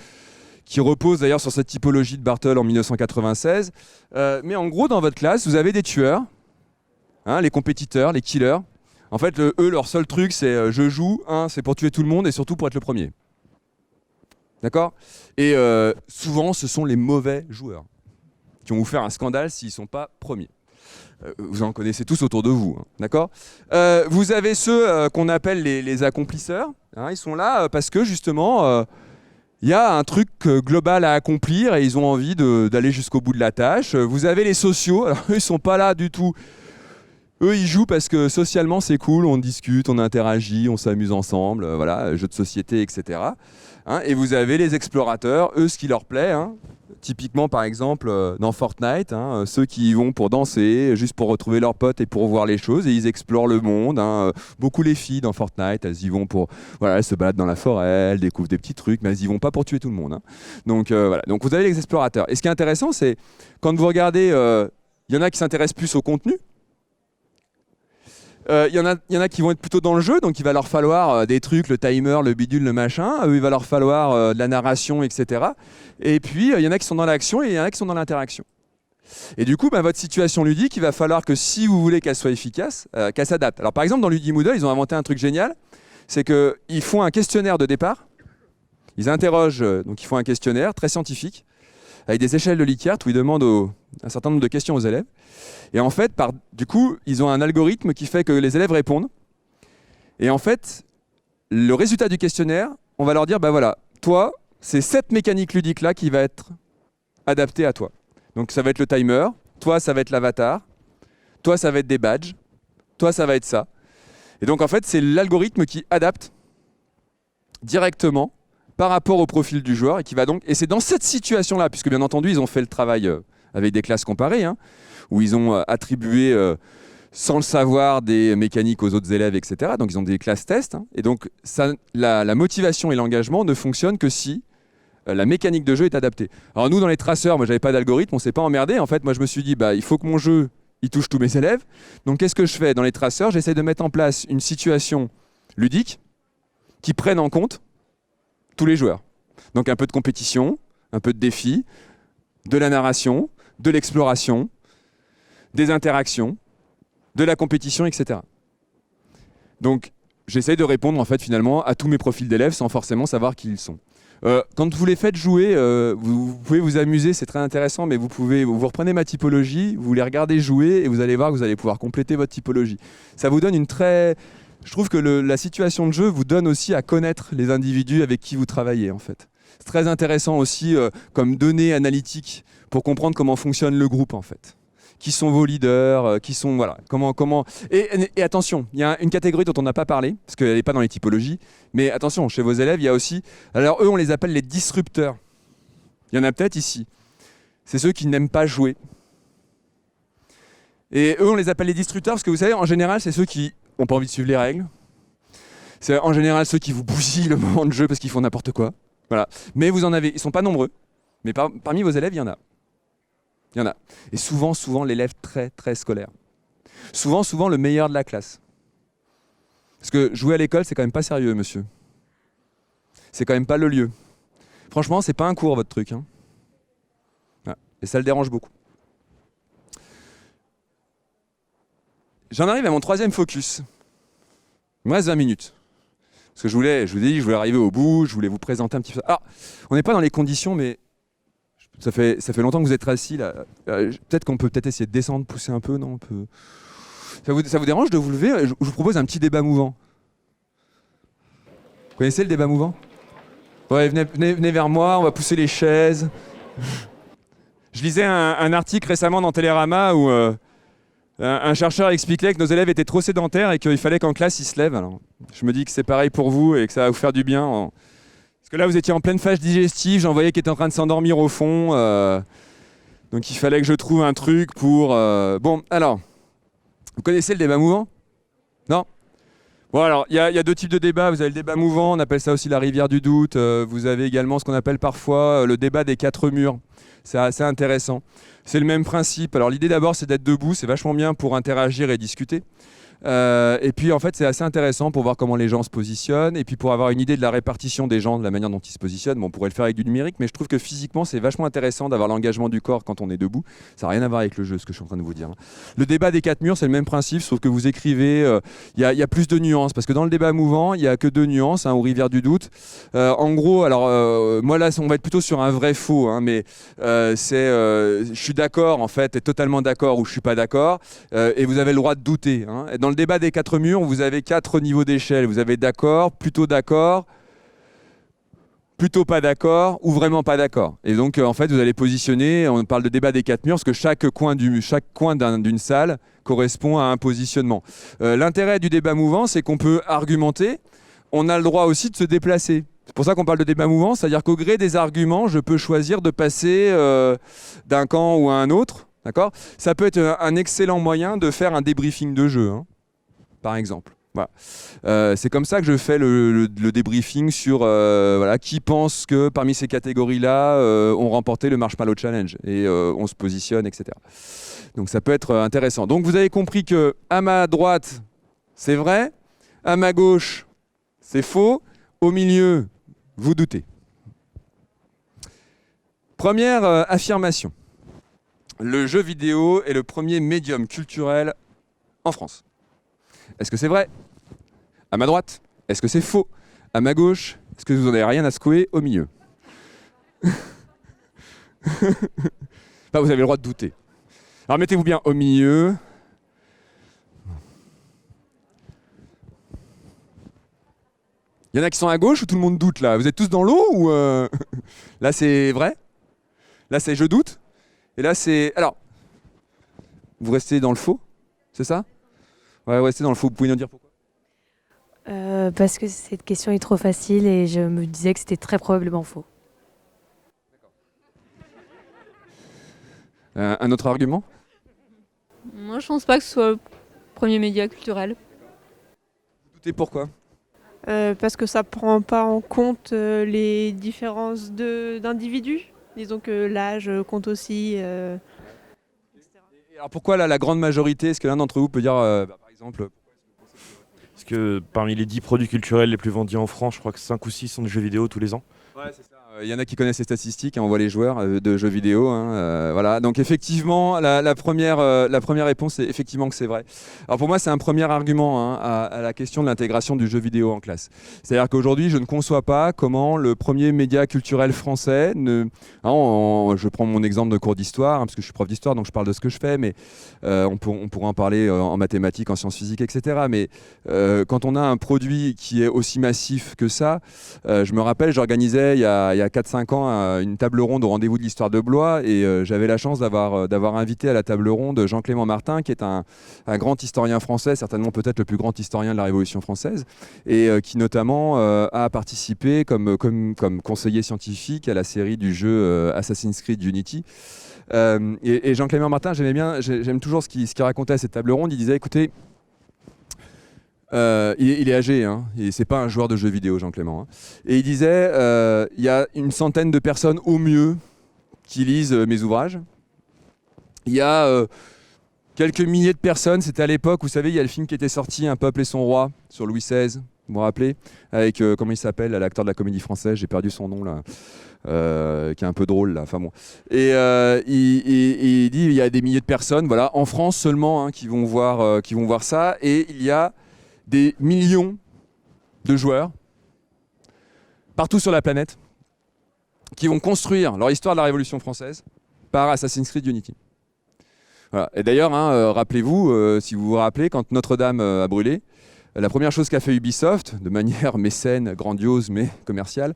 qui repose d'ailleurs sur cette typologie de Bartle en 1996. Mais en gros, dans votre classe, vous avez des tueurs, hein, les compétiteurs, les killers. En fait, eux, leur seul truc, c'est je joue, c'est pour tuer tout le monde et surtout pour être le premier. D'accord ? Et souvent, ce sont les mauvais joueurs qui vont vous faire un scandale s'ils ne sont pas premiers. Vous en connaissez tous autour de vous, hein, d'accord. Vous avez ceux qu'on appelle les accomplisseurs. Hein, ils sont là parce que justement, il y a un truc global à accomplir et ils ont envie d'aller jusqu'au bout de la tâche. Vous avez les sociaux. Alors, eux, ils sont pas là du tout. Eux, ils jouent parce que socialement, c'est cool. On discute, on interagit, on s'amuse ensemble. Voilà, jeux de société, etc. Hein, et vous avez les explorateurs. Eux, ce qui leur plaît, hein, typiquement, par exemple, dans Fortnite, hein, ceux qui y vont pour danser, juste pour retrouver leurs potes et pour voir les choses, et ils explorent le monde. Hein. Beaucoup les filles dans Fortnite, elles y vont pour, voilà, elles se baladent dans la forêt, elles découvrent des petits trucs, mais elles y vont pas pour tuer tout le monde. Hein. Donc voilà. Donc vous avez les explorateurs. Et ce qui est intéressant, c'est quand vous regardez, il y en a qui s'intéressent plus au contenu. Il y en a qui vont être plutôt dans le jeu, donc il va leur falloir des trucs, le timer, le bidule, le machin. Il va leur falloir de la narration, etc. Et puis, il y en a qui sont dans l'action et il y en a qui sont dans l'interaction. Et du coup, votre situation ludique, il va falloir que si vous voulez qu'elle soit efficace, qu'elle s'adapte. Alors par exemple, dans Ludimoodle, ils ont inventé un truc génial, c'est qu'ils font un questionnaire de départ. Ils interrogent, donc ils font un questionnaire très scientifique, avec des échelles de Likert où ils demandent un certain nombre de questions aux élèves. Et en fait, du coup, ils ont un algorithme qui fait que les élèves répondent. Et en fait, le résultat du questionnaire, on va leur dire, voilà, toi, c'est cette mécanique ludique-là qui va être adaptée à toi. Donc ça va être le timer, toi, ça va être l'avatar, toi, ça va être des badges, toi, ça va être ça. Et donc en fait, c'est l'algorithme qui adapte directement par rapport au profil du joueur et c'est dans cette situation-là, puisque bien entendu, ils ont fait le travail avec des classes comparées, hein, où ils ont attribué, sans le savoir, des mécaniques aux autres élèves, etc. Donc ils ont des classes tests. Hein, et donc la motivation et l'engagement ne fonctionnent que si la mécanique de jeu est adaptée. Alors nous, dans les traceurs, moi, j'avais pas d'algorithme, on s'est pas emmerdé. En fait, moi, je me suis dit, il faut que mon jeu, il touche tous mes élèves. Donc qu'est-ce que je fais? Dans les traceurs, j'essaie de mettre en place une situation ludique qui prenne en compte tous les joueurs. Donc un peu de compétition, un peu de défi, de la narration, de l'exploration, des interactions, de la compétition, etc. Donc j'essaie de répondre en fait finalement à tous mes profils d'élèves sans forcément savoir qui ils sont. Quand vous les faites jouer, vous pouvez vous amuser, c'est très intéressant, mais vous reprenez ma typologie, vous les regardez jouer et vous allez voir que vous allez pouvoir compléter votre typologie. Ça vous donne je trouve que la situation de jeu vous donne aussi à connaître les individus avec qui vous travaillez en fait. C'est très intéressant aussi comme données analytiques pour comprendre comment fonctionne le groupe en fait. Qui sont vos leaders, qui sont voilà, comment et attention, il y a une catégorie dont on n'a pas parlé parce qu'elle n'est pas dans les typologies, mais attention, chez vos élèves, il y a aussi, alors eux on les appelle les disrupteurs. Il y en a peut-être ici. C'est ceux qui n'aiment pas jouer. Et eux on les appelle les disrupteurs parce que vous savez, en général, c'est ceux qui n'ont pas envie de suivre les règles. C'est en général ceux qui vous bousillent le moment de jeu parce qu'ils font n'importe quoi. Voilà. Mais vous en avez, ils sont pas nombreux, mais parmi vos élèves, il y en a. Il y en a. Et souvent, l'élève très, très scolaire. Souvent, le meilleur de la classe. Parce que jouer à l'école, c'est quand même pas sérieux, monsieur. C'est quand même pas le lieu. Franchement, c'est pas un cours, votre truc. Hein. Voilà. Et ça le dérange beaucoup. J'en arrive à mon troisième focus. Il me reste 20 minutes. Parce que je vous ai dit, je voulais arriver au bout, je voulais vous présenter un petit peu. Ah, on n'est pas dans les conditions, mais ça fait longtemps que vous êtes assis là. Peut-être qu'on peut essayer de descendre, pousser un peu, non? Ça vous dérange de vous lever? Je vous propose un petit débat mouvant. Vous connaissez le débat mouvant? Ouais, venez vers moi, on va pousser les chaises. Je lisais un article récemment dans Télérama où un chercheur expliquait que nos élèves étaient trop sédentaires et qu'il fallait qu'en classe ils se lèvent. Alors, je me dis que c'est pareil pour vous et que ça va vous faire du bien. Parce que là, vous étiez en pleine phase digestive, j'en voyais qui était en train de s'endormir au fond. Donc il fallait que je trouve un truc pour... Bon, alors, vous connaissez le débat mouvant? Non? Bon, alors, il y a deux types de débats. Vous avez le débat mouvant, on appelle ça aussi la rivière du doute. Vous avez également ce qu'on appelle parfois le débat des quatre murs. C'est assez intéressant. C'est le même principe. Alors l'idée d'abord, c'est d'être debout. C'est vachement bien pour interagir et discuter. Et puis en fait c'est assez intéressant pour voir comment les gens se positionnent et puis pour avoir une idée de la répartition des gens, de la manière dont ils se positionnent. Bon, on pourrait le faire avec du numérique, mais je trouve que physiquement c'est vachement intéressant d'avoir l'engagement du corps quand on est debout. Ça n'a rien à voir avec le jeu, ce que je suis en train de vous dire. Le débat des 4 murs, c'est le même principe, sauf que vous écrivez, il y a plus de nuances, parce que dans le débat mouvant, il n'y a que 2 nuances, hein, aux rivières du doute. En gros, alors moi là on va être plutôt sur un vrai faux, hein, mais je suis d'accord en fait, et totalement d'accord ou je suis pas d'accord, et vous avez le droit de douter. Hein. Dans le débat des 4 murs, vous avez 4 niveaux d'échelle. Vous avez d'accord, plutôt pas d'accord ou vraiment pas d'accord. Et donc en fait vous allez positionner, on parle de débat des 4 murs, parce que chaque coin d'une salle correspond à un positionnement. L'intérêt du débat mouvant, c'est qu'on peut argumenter, on a le droit aussi de se déplacer. C'est pour ça qu'on parle de débat mouvant, c'est-à-dire qu'au gré des arguments, je peux choisir de passer d'un camp ou à un autre. D'accord ? Ça peut être un excellent moyen de faire un débriefing de jeu, hein, par exemple. Voilà. C'est comme ça que je fais le débriefing sur voilà, qui pense que parmi ces catégories-là, ont remporté le Marshmallow Challenge et on se positionne, etc. Donc ça peut être intéressant. Donc vous avez compris que à ma droite, c'est vrai, à ma gauche, c'est faux, au milieu, vous doutez. Première affirmation. Le jeu vidéo est le premier médium culturel en France. Est-ce que c'est vrai ? À ma droite, est-ce que c'est faux ? À ma gauche, est-ce que vous n'en avez rien à secouer au milieu ? Enfin, vous avez le droit de douter. Alors mettez-vous bien au milieu. Il y en a qui sont à gauche ou tout le monde doute là ? Vous êtes tous dans l'eau ou là c'est vrai ? Là c'est je doute ? Et là c'est... Alors, vous restez dans le faux ? C'est ça ? Ouais, vous restez dans le faux. Vous pouvez nous dire pourquoi ? Parce que cette question est trop facile et je me disais que c'était très probablement faux. Un autre argument ? Moi, je pense pas que ce soit le premier média culturel. Vous doutez pourquoi ? Parce que ça prend pas en compte les différences d'individus. Disons que l'âge compte aussi. Et alors pourquoi là, la grande majorité ? Est-ce que l'un d'entre vous peut dire, par exemple... Parce que parmi les 10 produits culturels les plus vendus en France, je crois que 5 ou 6 sont des jeux vidéo tous les ans. Ouais, c'est ça. Il y en a qui connaissent les statistiques, hein, on voit les joueurs de jeux vidéo. Hein, voilà. Donc effectivement, la première réponse, c'est effectivement que c'est vrai. Alors pour moi, c'est un premier argument, hein, à la question de l'intégration du jeu vidéo en classe. C'est-à-dire qu'aujourd'hui, je ne conçois pas comment le premier média culturel français... je prends mon exemple de cours d'histoire, hein, parce que je suis prof d'histoire, donc je parle de ce que je fais, mais on pourrait en parler en mathématiques, en sciences physiques, etc. Mais quand on a un produit qui est aussi massif que ça, je me rappelle, j'organisais il y a 4-5 ans une table ronde au rendez-vous de l'histoire de Blois et j'avais la chance d'avoir invité à la table ronde Jean-Clément Martin qui est un grand historien français, certainement peut-être le plus grand historien de la Révolution française et qui notamment a participé comme conseiller scientifique à la série du jeu Assassin's Creed Unity. Et Jean-Clément Martin, j'aime toujours ce qu'il racontait à cette table ronde. Il disait, écoutez, il est âgé, hein, et c'est pas un joueur de jeux vidéo, Jean-Clément. Hein. Et il disait, il y a une centaine de personnes au mieux qui lisent mes ouvrages. Il y a quelques milliers de personnes, c'était à l'époque, vous savez, il y a le film qui était sorti, Un peuple et son roi, sur Louis XVI, vous vous rappelez, avec, comment il s'appelle, l'acteur de la Comédie Française, j'ai perdu son nom là. Qui est un peu drôle là, enfin bon. Et il dit il y a des milliers de personnes, voilà, en France seulement, hein, qui vont voir ça, et il y a des millions de joueurs partout sur la planète qui vont construire leur histoire de la Révolution française par Assassin's Creed Unity. Voilà. Et d'ailleurs, hein, rappelez-vous, si vous vous rappelez, quand Notre-Dame a brûlé, la première chose qu'a fait Ubisoft, de manière mécène, grandiose mais commerciale,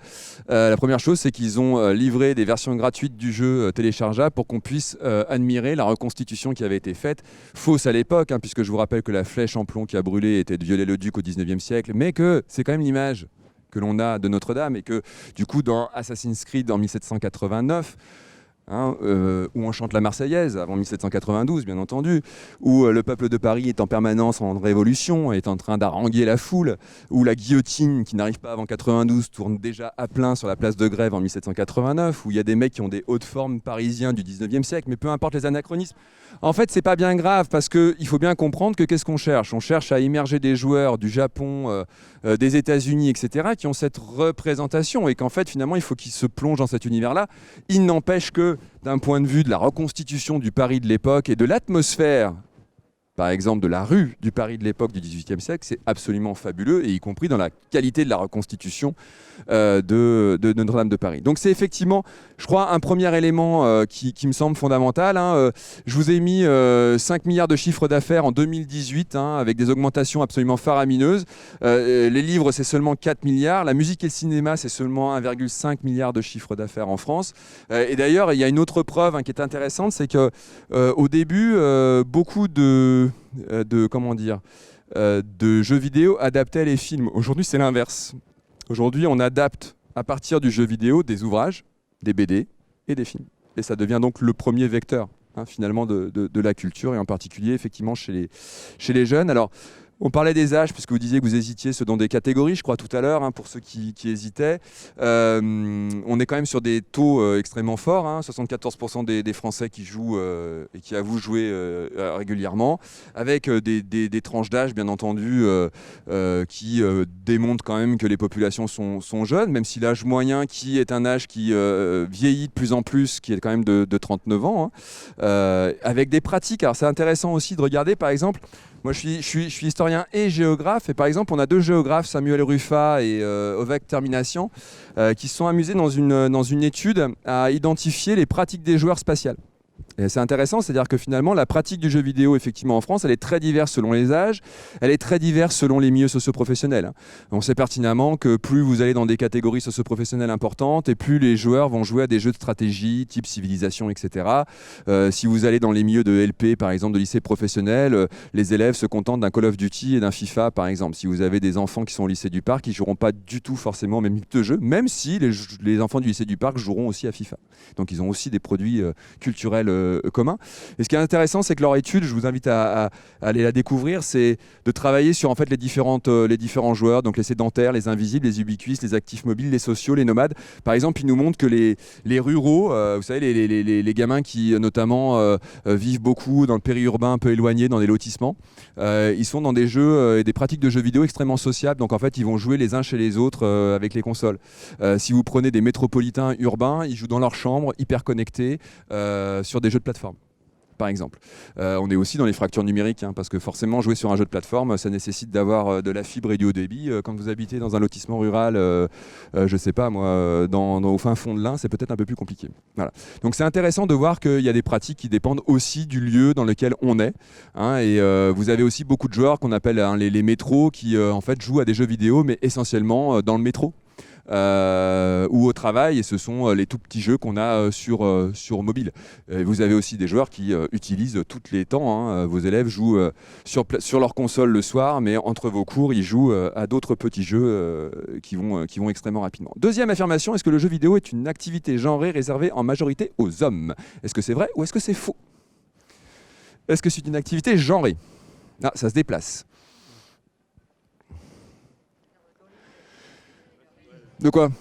la première chose c'est qu'ils ont livré des versions gratuites du jeu téléchargeables pour qu'on puisse admirer la reconstitution qui avait été faite, fausse à l'époque, hein, puisque je vous rappelle que la flèche en plomb qui a brûlé était de Viollet-le-Duc au 19e siècle, mais que c'est quand même l'image que l'on a de Notre-Dame et que du coup dans Assassin's Creed en 1789, où on chante la Marseillaise avant 1792, bien entendu, où le peuple de Paris est en permanence en révolution, est en train d'haranguer la foule, où la guillotine, qui n'arrive pas avant 92, tourne déjà à plein sur la place de Grève en 1789, où il y a des mecs qui ont des hautes formes parisiens du 19e siècle, mais peu importe les anachronismes. En fait, c'est pas bien grave, parce qu'il faut bien comprendre que qu'est-ce qu'on cherche ? On cherche à immerger des joueurs du Japon, des États-Unis, etc., qui ont cette représentation, et qu'en fait, finalement, il faut qu'ils se plongent dans cet univers-là. Il n'empêche que, d'un point de vue de la reconstitution du Paris de l'époque et de l'atmosphère, par exemple de la rue du Paris de l'époque du XVIIIe siècle, c'est absolument fabuleux, et y compris dans la qualité de la reconstitution de Notre-Dame de Paris. Donc c'est effectivement, je crois, un premier élément qui me semble fondamental. Je vous ai mis 5 milliards de chiffre d'affaires en 2018, avec des augmentations absolument faramineuses. Les livres, c'est seulement 4 milliards. La musique et le cinéma, c'est seulement 1,5 milliard de chiffre d'affaires en France. Et d'ailleurs, il y a une autre preuve qui est intéressante, c'est qu'au début, beaucoup de jeux vidéo adaptaient les films. Aujourd'hui, c'est l'inverse. Aujourd'hui, on adapte à partir du jeu vidéo des ouvrages, des BD et des films. Et ça devient donc le premier vecteur, finalement, de la culture, et en particulier, effectivement, chez les jeunes. Alors, on parlait des âges, puisque vous disiez que vous hésitiez selon des catégories, je crois, tout à l'heure, pour ceux qui hésitaient. On est quand même sur des taux extrêmement forts, 74% des Français qui jouent et qui avouent jouer régulièrement, avec des tranches d'âge, bien entendu, qui démontrent quand même que les populations sont jeunes, même si l'âge moyen, qui est un âge qui vieillit de plus en plus, qui est quand même de 39 ans, avec des pratiques. Alors c'est intéressant aussi de regarder, par exemple, moi, je suis historien et géographe, et par exemple, on a deux géographes, Samuel Ruffa et Ovek Termination, qui se sont amusés dans une étude à identifier les pratiques des joueurs spatiales. Et c'est intéressant, c'est-à-dire que finalement, la pratique du jeu vidéo, effectivement, en France, elle est très diverse selon les âges, elle est très diverse selon les milieux socio-professionnels. On sait pertinemment que plus vous allez dans des catégories socio-professionnelles importantes, et plus les joueurs vont jouer à des jeux de stratégie, type civilisation, etc. Si vous allez dans les milieux de LP, par exemple, de lycée professionnel, les élèves se contentent d'un Call of Duty et d'un FIFA, par exemple. Si vous avez des enfants qui sont au lycée du Parc, ils ne joueront pas du tout forcément au même type de jeu, même si les enfants du lycée du Parc joueront aussi à FIFA. Donc ils ont aussi des produits culturels commun. Et ce qui est intéressant, c'est que leur étude, je vous invite à aller la découvrir, c'est de travailler sur en fait les différents joueurs, donc les sédentaires, les invisibles, les ubiquistes, les actifs mobiles, les sociaux, les nomades. Par exemple, ils nous montrent que les ruraux, vous savez, les gamins qui notamment vivent beaucoup dans le périurbain un peu éloigné, dans des lotissements, ils sont dans des jeux et des pratiques de jeux vidéo extrêmement sociables. Donc en fait, ils vont jouer les uns chez les autres avec les consoles. Si vous prenez des métropolitains urbains, ils jouent dans leur chambre, hyper connectés, sur des jeux de plateforme, par exemple. On est aussi dans les fractures numériques, parce que forcément, jouer sur un jeu de plateforme, ça nécessite d'avoir de la fibre et du haut débit. Quand vous habitez dans un lotissement rural, je sais pas moi, au fin fond de l'Ain, c'est peut-être un peu plus compliqué. Voilà. Donc c'est intéressant de voir qu'il y a des pratiques qui dépendent aussi du lieu dans lequel on est. Et vous avez aussi beaucoup de joueurs qu'on appelle les métros qui en fait jouent à des jeux vidéo, mais essentiellement dans le métro. Ou au travail, et ce sont les tout petits jeux qu'on a sur mobile. Vous avez aussi des joueurs qui utilisent tous les temps. Vos élèves jouent sur leur console le soir, mais entre vos cours, ils jouent à d'autres petits jeux qui vont extrêmement rapidement. Deuxième affirmation, est-ce que le jeu vidéo est une activité genrée réservée en majorité aux hommes ? Est-ce que c'est vrai ou est-ce que c'est faux ? Est-ce que c'est une activité genrée ? Ah, ça se déplace. De quoi ?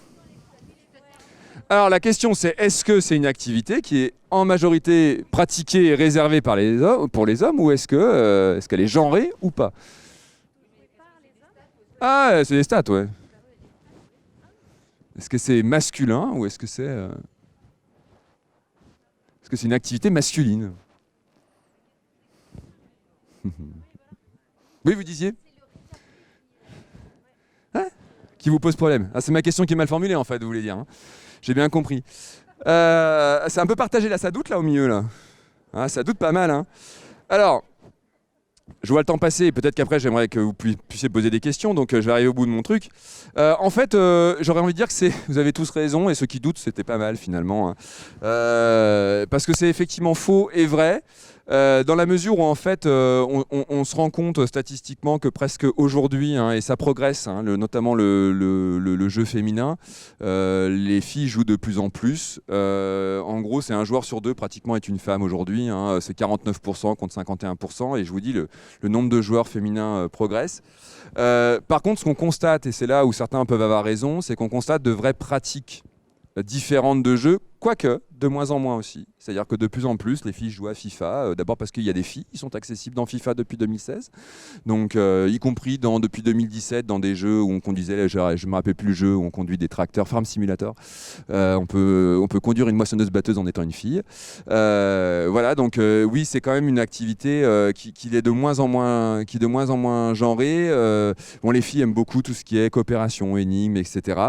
Alors la question c'est, est-ce que c'est une activité qui est en majorité pratiquée et réservée pour les hommes, ou est-ce qu'elle est genrée ou pas ? Ah, c'est des stats, ouais. Est-ce que c'est masculin ou est-ce que c'est une activité masculine ? Oui, vous disiez ? Qui vous pose problème. Ah, c'est ma question qui est mal formulée en fait, vous voulez dire. J'ai bien compris. C'est un peu partagé là, ça doute là au milieu là. Ça doute pas mal. Alors, je vois le temps passer et peut-être qu'après j'aimerais que vous puissiez poser des questions, donc je vais arriver au bout de mon truc. En fait, j'aurais envie de dire que vous avez tous raison, et ceux qui doutent, c'était pas mal finalement. Parce que c'est effectivement faux et vrai. Dans la mesure où en fait on se rend compte statistiquement que presque aujourd'hui, hein, et ça progresse, hein, notamment le jeu féminin, les filles jouent de plus en plus. En gros, c'est un joueur sur deux pratiquement est une femme aujourd'hui, hein, c'est 49% contre 51%, et je vous dis le nombre de joueurs féminins progresse. Par contre, ce qu'on constate, et c'est là où certains peuvent avoir raison, c'est qu'on constate de vraies pratiques différentes de jeu, quoique de moins en moins aussi. C'est-à-dire que de plus en plus, les filles jouent à FIFA, d'abord parce qu'il y a des filles qui sont accessibles dans FIFA depuis 2016, donc y compris depuis 2017 dans des jeux où on conduisait, je ne me rappelle plus le jeu, où on conduit des tracteurs, Farm Simulator. On peut conduire une moissonneuse-batteuse en étant une fille. Voilà, donc oui, c'est quand même une activité qui est de moins en moins genrée. Bon, les filles aiment beaucoup tout ce qui est coopération, énigmes, etc.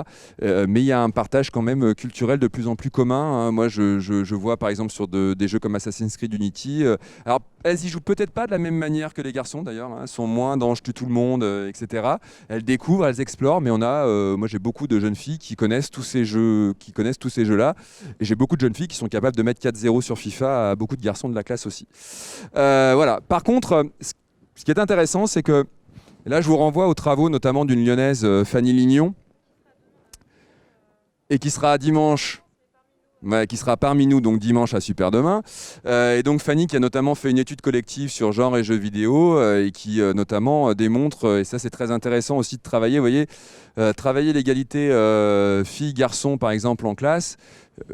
Mais il y a un partage quand même culturel de plus en plus commun. Hein. Moi, je vois par exemple sur des jeux comme Assassin's Creed Unity. Alors, elles y jouent peut-être pas de la même manière que les garçons d'ailleurs. Hein. Elles sont moins dans je tue tout le monde, etc. Elles découvrent, elles explorent. Mais moi, j'ai beaucoup de jeunes filles qui connaissent tous ces jeux-là. Et j'ai beaucoup de jeunes filles qui sont capables de mettre 4-0 sur FIFA à beaucoup de garçons de la classe aussi. Voilà. Par contre, ce qui est intéressant, c'est que là, je vous renvoie aux travaux notamment d'une Lyonnaise, Fanny Lignon, et qui sera dimanche. Ouais, qui sera parmi nous donc dimanche à Super Demain. Et donc Fanny qui a notamment fait une étude collective sur genre et jeux vidéo et qui notamment démontre, et ça c'est très intéressant aussi de travailler, vous voyez, travailler l'égalité filles-garçons par exemple en classe.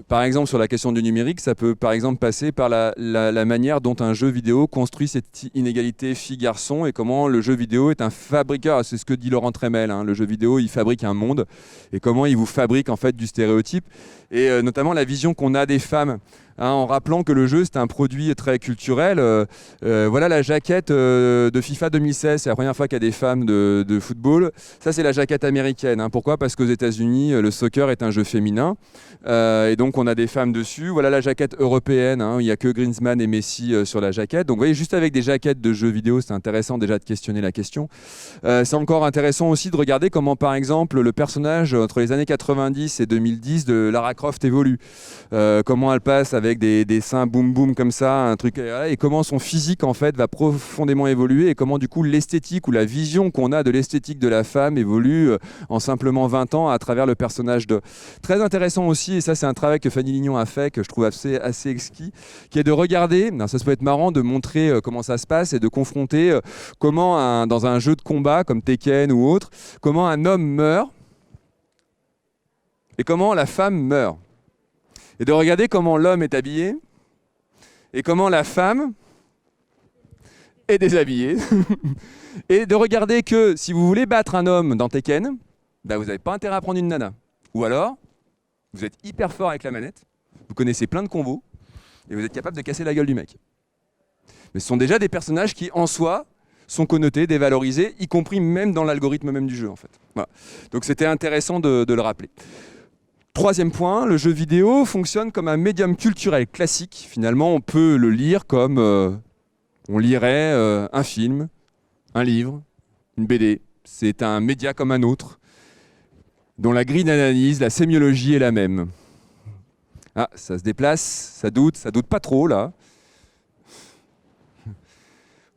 Par exemple, sur la question du numérique, ça peut par exemple passer par la manière dont un jeu vidéo construit cette inégalité filles-garçons et comment le jeu vidéo est un fabriqueur. C'est ce que dit Laurent Tremel. Hein. Le jeu vidéo, il fabrique un monde et comment il vous fabrique en fait du stéréotype et notamment la vision qu'on a des femmes. Hein, en rappelant que le jeu c'est un produit très culturel. Voilà la jaquette de FIFA 2016, c'est la première fois qu'il y a des femmes de football. Ça c'est la jaquette américaine. Hein. Pourquoi ? Parce qu'aux États-Unis le soccer est un jeu féminin et donc on a des femmes dessus. Voilà la jaquette européenne, hein, il n'y a que Griezmann et Messi sur la jaquette. Donc vous voyez, juste avec des jaquettes de jeux vidéo, c'est intéressant déjà de questionner la question. C'est encore intéressant aussi de regarder comment par exemple le personnage entre les années 90 et 2010 de Lara Croft évolue. Comment elle passe avec des seins boum boum comme ça, un truc, et comment son physique en fait va profondément évoluer et comment du coup l'esthétique ou la vision qu'on a de l'esthétique de la femme évolue en simplement 20 ans à travers le personnage de. Très intéressant aussi, et ça c'est un travail que Fanny Lignon a fait, que je trouve assez exquis, qui est de regarder, ça peut être marrant de montrer comment ça se passe et de confronter comment dans un jeu de combat comme Tekken ou autre, comment un homme meurt et comment la femme meurt. Et de regarder comment l'homme est habillé et comment la femme est déshabillée. Et de regarder que si vous voulez battre un homme dans Tekken, vous n'avez pas intérêt à prendre une nana. Ou alors, vous êtes hyper fort avec la manette, vous connaissez plein de combos et vous êtes capable de casser la gueule du mec. Mais ce sont déjà des personnages qui, en soi, sont connotés, dévalorisés, y compris même dans l'algorithme même du jeu, en fait. Voilà. Donc c'était intéressant de le rappeler. Troisième point, le jeu vidéo fonctionne comme un médium culturel classique. Finalement, on peut le lire comme on lirait un film, un livre, une BD. C'est un média comme un autre, dont la grille d'analyse, la sémiologie est la même. Ah, ça se déplace, ça doute pas trop là.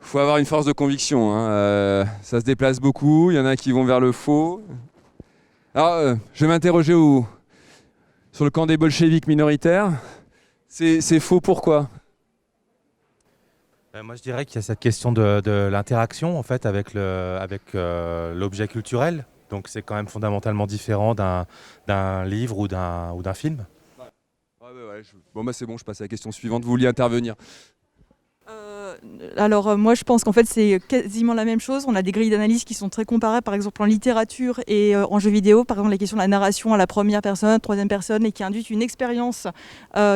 Faut avoir une force de conviction. Hein. Ça se déplace beaucoup, il y en a qui vont vers le faux. Alors, je vais m'interroger sur le camp des bolcheviks minoritaires. C'est faux, pourquoi ? Moi, je dirais qu'il y a cette question de l'interaction en fait avec l'objet culturel. Donc, c'est quand même fondamentalement différent d'un livre ou d'un film. Ouais. Bon, c'est bon, je passe à la question suivante. Vous vouliez intervenir ? Alors moi je pense qu'en fait c'est quasiment la même chose. On a des grilles d'analyse qui sont très comparées par exemple en littérature et en jeux vidéo. Par exemple la question de la narration à la première personne, troisième personne et qui induit une expérience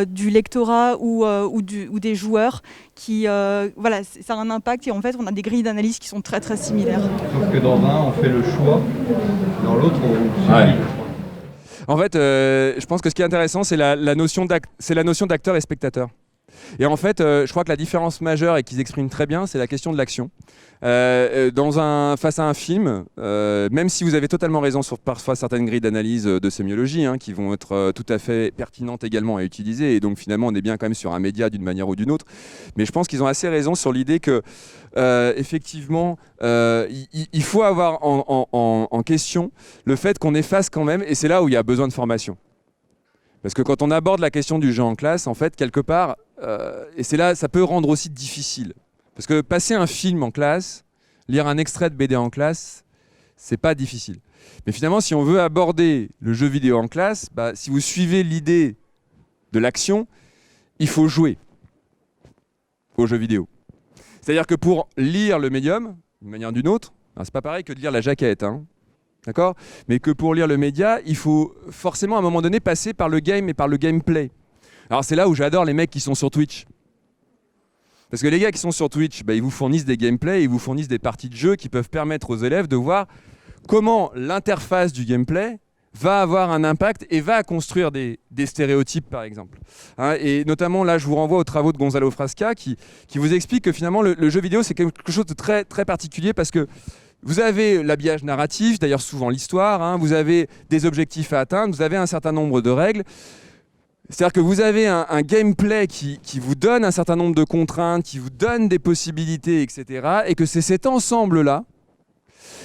du lectorat ou des joueurs qui voilà, ça a un impact et en fait on a des grilles d'analyse qui sont très très similaires. Sauf que dans un on fait le choix, dans l'autre on subit. En fait, je pense que ce qui est intéressant c'est la notion d'acteur et spectateur. Et en fait, je crois que la différence majeure et qu'ils expriment très bien, c'est la question de l'action. Face à un film, même si vous avez totalement raison sur parfois certaines grilles d'analyse de sémiologie, qui vont être tout à fait pertinentes également à utiliser, et donc finalement on est bien quand même sur un média d'une manière ou d'une autre, mais je pense qu'ils ont assez raison sur l'idée que effectivement il faut avoir en question le fait qu'on efface quand même, et c'est là où il y a besoin de formation. Parce que quand on aborde la question du jeu en classe, en fait, quelque part, et c'est là, ça peut rendre aussi difficile. Parce que passer un film en classe, lire un extrait de BD en classe, c'est pas difficile. Mais finalement, si on veut aborder le jeu vidéo en classe, si vous suivez l'idée de l'action, il faut jouer au jeu vidéo. C'est-à-dire que pour lire le médium, d'une manière ou d'une autre, c'est pas pareil que de lire la jaquette, d'accord ? Mais que pour lire le média, il faut forcément à un moment donné passer par le game et par le gameplay. Alors c'est là où j'adore les mecs qui sont sur Twitch. Parce que les gars qui sont sur Twitch, ils vous fournissent des gameplays, ils vous fournissent des parties de jeu qui peuvent permettre aux élèves de voir comment l'interface du gameplay va avoir un impact et va construire des stéréotypes, par exemple. Et notamment, là, je vous renvoie aux travaux de Gonzalo Frasca qui vous explique que finalement, le jeu vidéo, c'est quelque chose de très, très particulier parce que vous avez l'habillage narratif, d'ailleurs souvent l'histoire, vous avez des objectifs à atteindre, vous avez un certain nombre de règles. C'est-à-dire que vous avez un gameplay qui vous donne un certain nombre de contraintes, qui vous donne des possibilités, etc. Et que c'est cet ensemble-là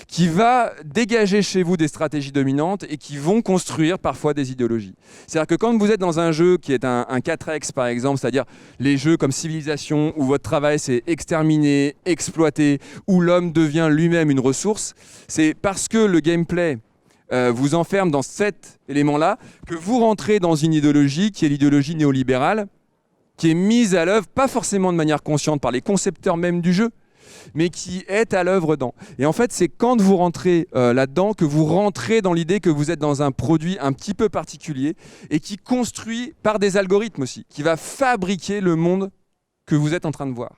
qui va dégager chez vous des stratégies dominantes et qui vont construire parfois des idéologies. C'est-à-dire que quand vous êtes dans un jeu qui est un 4X par exemple, c'est-à-dire les jeux comme Civilisation où votre travail c'est exterminer, exploiter, où l'homme devient lui-même une ressource, c'est parce que le gameplay vous enferme dans cet élément-là que vous rentrez dans une idéologie qui est l'idéologie néolibérale, qui est mise à l'œuvre, pas forcément de manière consciente par les concepteurs même du jeu, mais qui est à l'œuvre dedans. Et en fait, c'est quand vous rentrez là-dedans que vous rentrez dans l'idée que vous êtes dans un produit un petit peu particulier et qui construit par des algorithmes aussi, qui va fabriquer le monde que vous êtes en train de voir.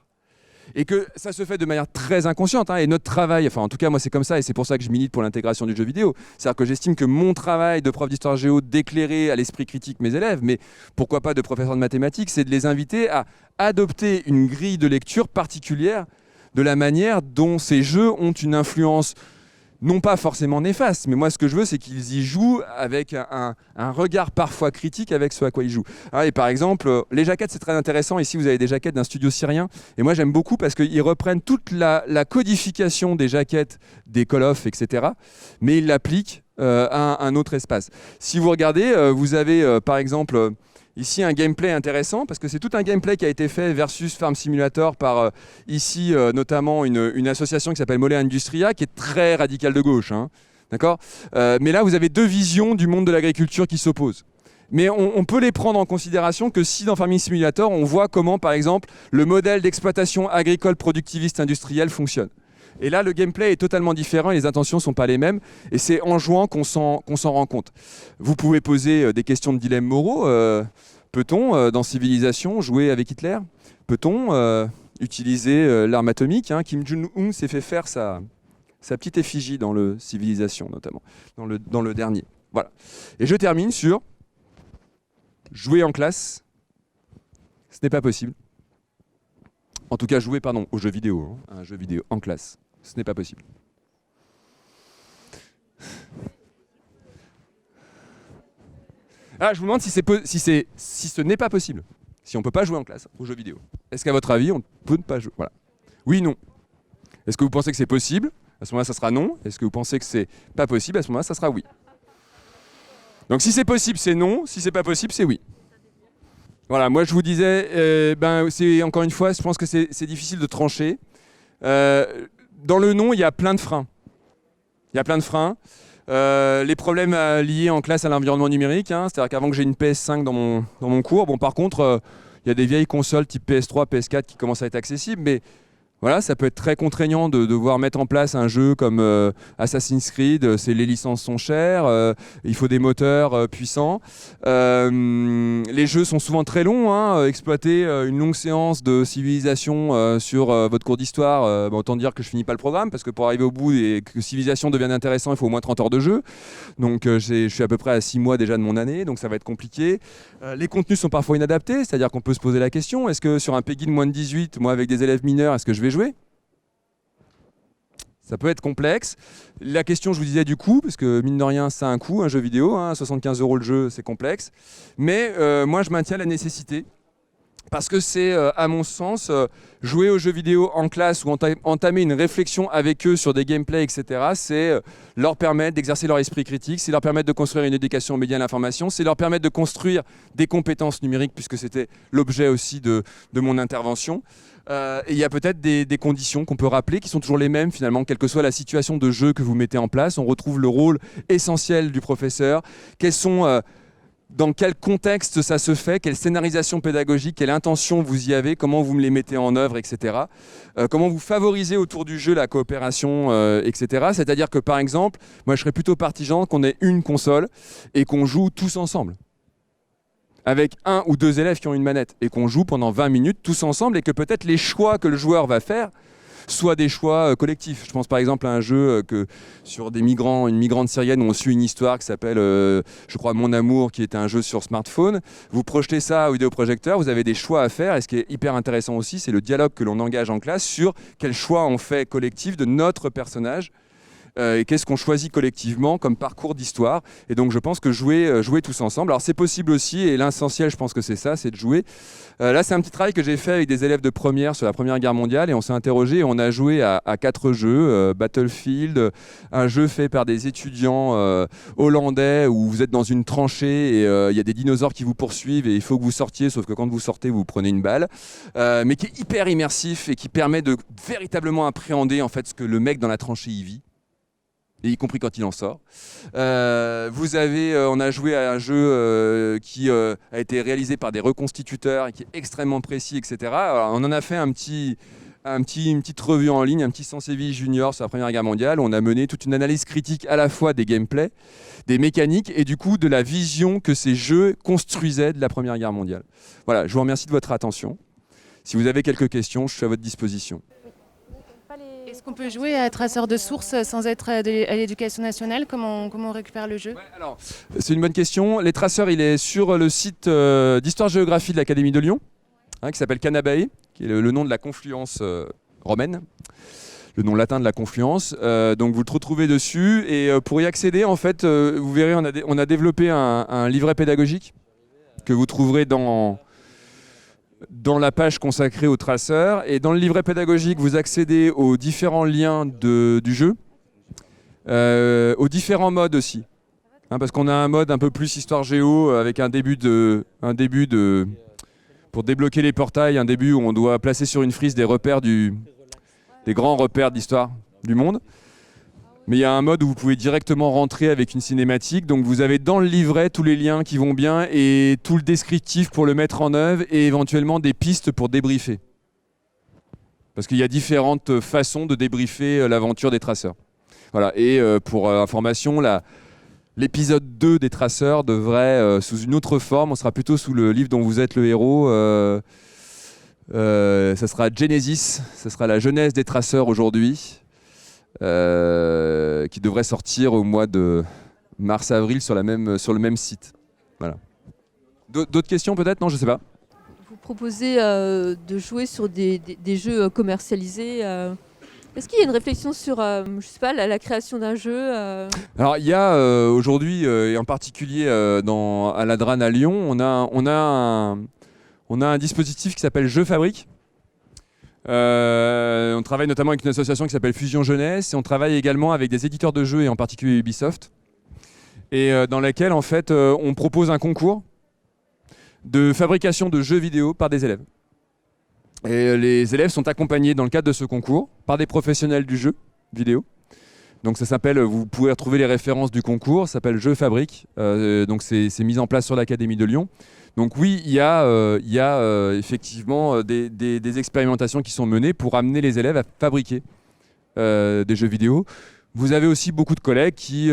Et que ça se fait de manière très inconsciente. Et notre travail, enfin en tout cas moi c'est comme ça et c'est pour ça que je milite pour l'intégration du jeu vidéo. C'est-à-dire que j'estime que mon travail de prof d'histoire géo d'éclairer à l'esprit critique mes élèves, mais pourquoi pas de professeur de mathématiques, c'est de les inviter à adopter une grille de lecture particulière de la manière dont ces jeux ont une influence, non pas forcément néfaste, mais moi ce que je veux c'est qu'ils y jouent avec un regard parfois critique avec ce à quoi ils jouent. Et par exemple, les jaquettes c'est très intéressant, ici vous avez des jaquettes d'un studio syrien, et moi j'aime beaucoup parce qu'ils reprennent toute la codification des jaquettes des Call of, etc., mais ils l'appliquent à un autre espace. Si vous regardez, vous avez par exemple... ici, un gameplay intéressant, parce que c'est tout un gameplay qui a été fait versus Farm Simulator par ici notamment une association qui s'appelle Mole Industria, qui est très radicale de gauche. D'accord ? Mais là, vous avez deux visions du monde de l'agriculture qui s'opposent. Mais on peut les prendre en considération que si dans Farming Simulator, on voit comment, par exemple, le modèle d'exploitation agricole productiviste industrielle fonctionne. Et là, le gameplay est totalement différent et les intentions ne sont pas les mêmes. Et c'est en jouant qu'on s'en rend compte. Vous pouvez poser des questions de dilemmes moraux. Peut-on, dans Civilisation, jouer avec Hitler ? Peut-on utiliser l'arme atomique ? Kim Jong-un s'est fait faire sa petite effigie dans le Civilisation, notamment, dans le dernier. Voilà. Et je termine sur jouer en classe. Ce n'est pas possible. En tout cas, jouer aux jeux vidéo, un jeu vidéo en classe. Ce n'est pas possible. Je vous demande si ce n'est pas possible, si on ne peut pas jouer en classe aux jeux vidéo. Est-ce qu'à votre avis, on peut ne pas jouer ? Voilà. Oui, non. Est-ce que vous pensez que c'est possible ? À ce moment-là, ça sera non. Est-ce que vous pensez que c'est pas possible ? À ce moment-là, ça sera oui. Donc si c'est possible, c'est non. Si c'est pas possible, c'est oui. Voilà, moi je vous disais, c'est encore une fois, je pense que c'est difficile de trancher. Dans le non, il y a plein de freins. Les problèmes liés en classe à l'environnement numérique, c'est-à-dire qu'avant que j'ai une PS5 dans mon cours, par contre, il y a des vieilles consoles type PS3, PS4 qui commencent à être accessibles, mais Voilà, ça peut être très contraignant de devoir mettre en place un jeu comme Assassin's Creed. Les licences sont chères, il faut des moteurs puissants. Les jeux sont souvent très longs. Exploiter une longue séance de civilisation sur votre cours d'histoire, autant dire que je finis pas le programme, parce que pour arriver au bout et que civilisation devienne intéressant, il faut au moins 30 heures de jeu. Donc je suis à peu près à 6 mois déjà de mon année, donc ça va être compliqué. Les contenus sont parfois inadaptés, c'est-à-dire qu'on peut se poser la question, est-ce que sur un PEGI de moins de 18, moi avec des élèves mineurs, est-ce que je vais jouer? Ça peut être complexe. La question, je vous disais, du coût, parce que mine de rien, ça a un coût, un jeu vidéo, 75 € le jeu, c'est complexe. Mais moi, je maintiens la nécessité, parce que c'est, à mon sens, jouer aux jeux vidéo en classe ou entamer une réflexion avec eux sur des gameplays, etc., c'est leur permettre d'exercer leur esprit critique, c'est leur permettre de construire une éducation aux médias et à l'information, c'est leur permettre de construire des compétences numériques, puisque c'était l'objet aussi de mon intervention. Et il y a peut-être des conditions qu'on peut rappeler qui sont toujours les mêmes finalement, quelle que soit la situation de jeu que vous mettez en place. On retrouve le rôle essentiel du professeur. Dans quel contexte ça se fait, quelle scénarisation pédagogique, quelle intention vous y avez, comment vous me les mettez en œuvre, etc. Comment vous favorisez autour du jeu la coopération, etc. C'est-à-dire que par exemple, moi je serais plutôt partisan qu'on ait une console et qu'on joue tous ensemble, avec 1 ou 2 élèves qui ont une manette, et qu'on joue pendant 20 minutes tous ensemble, et que peut-être les choix que le joueur va faire soient des choix collectifs. Je pense par exemple à un jeu sur une migrante syrienne où on suit une histoire qui s'appelle, je crois, Mon Amour, qui est un jeu sur smartphone. Vous projetez ça au vidéoprojecteur, vous avez des choix à faire, et ce qui est hyper intéressant aussi, c'est le dialogue que l'on engage en classe sur quel choix on fait collectif de notre personnage. Et qu'est-ce qu'on choisit collectivement comme parcours d'histoire. Et donc je pense que jouer tous ensemble, alors c'est possible aussi, et l'essentiel je pense que c'est ça, c'est de jouer. Là c'est un petit travail que j'ai fait avec des élèves de première sur la Première Guerre mondiale, et on s'est interrogé et on a joué à 4 jeux. Battlefield, un jeu fait par des étudiants hollandais où vous êtes dans une tranchée et il y a des dinosaures qui vous poursuivent et il faut que vous sortiez, sauf que quand vous sortez vous prenez une balle, mais qui est hyper immersif et qui permet de véritablement appréhender en fait ce que le mec dans la tranchée y vit, et y compris quand il en sort. On a joué à un jeu qui a été réalisé par des reconstituteurs et qui est extrêmement précis, etc. Alors, on en a fait une petite revue en ligne, un petit Sansevier Junior sur la Première Guerre mondiale. On a mené toute une analyse critique à la fois des gameplays, des mécaniques et du coup de la vision que ces jeux construisaient de la Première Guerre mondiale. Voilà, je vous remercie de votre attention. Si vous avez quelques questions, je suis à votre disposition. Est-ce qu'on peut jouer à traceur de sources sans être à l'éducation nationale? Comment on récupère le jeu? Alors, c'est une bonne question. Les traceurs, il est sur le site d'histoire-géographie de l'Académie de Lyon, qui s'appelle Canabae, qui est le nom de la confluence romaine, le nom latin de la confluence. Donc vous le retrouvez dessus. Et pour y accéder, en fait, vous verrez, on a développé un livret pédagogique que vous trouverez dans la page consacrée aux traceurs. Et dans le livret pédagogique, vous accédez aux différents liens du jeu, aux différents modes aussi. Parce qu'on a un mode un peu plus histoire-géo, avec un début pour débloquer les portails, un début où on doit placer sur une frise des grands repères d'histoire du monde. Mais il y a un mode où vous pouvez directement rentrer avec une cinématique. Donc vous avez dans le livret tous les liens qui vont bien et tout le descriptif pour le mettre en œuvre et éventuellement des pistes pour débriefer. Parce qu'il y a différentes façons de débriefer l'aventure des traceurs. Voilà. Et pour information, l'épisode 2 des traceurs devrait, sous une autre forme, on sera plutôt sous le livre dont vous êtes le héros. Ça sera Genesis, ça sera la genèse des traceurs aujourd'hui. Qui devrait sortir au mois de mars-avril sur le même site. Voilà. D'autres questions peut-être? Non, je sais pas. Vous proposez de jouer sur des jeux commercialisés. Est-ce qu'il y a une réflexion sur je sais pas, la création d'un jeu Alors il y a aujourd'hui, et en particulier à la DRAN à Lyon, on a un dispositif qui s'appelle Jeux Fabrique. On travaille notamment avec une association qui s'appelle Fusion Jeunesse et on travaille également avec des éditeurs de jeux et en particulier Ubisoft, et dans laquelle en fait on propose un concours de fabrication de jeux vidéo par des élèves. Et les élèves sont accompagnés dans le cadre de ce concours par des professionnels du jeu vidéo. Donc ça s'appelle, vous pouvez retrouver les références du concours, ça s'appelle Jeux Fabrique. Donc c'est mis en place sur l'Académie de Lyon. Donc oui, il y a effectivement des expérimentations qui sont menées pour amener les élèves à fabriquer des jeux vidéo. Vous avez aussi beaucoup de collègues qui,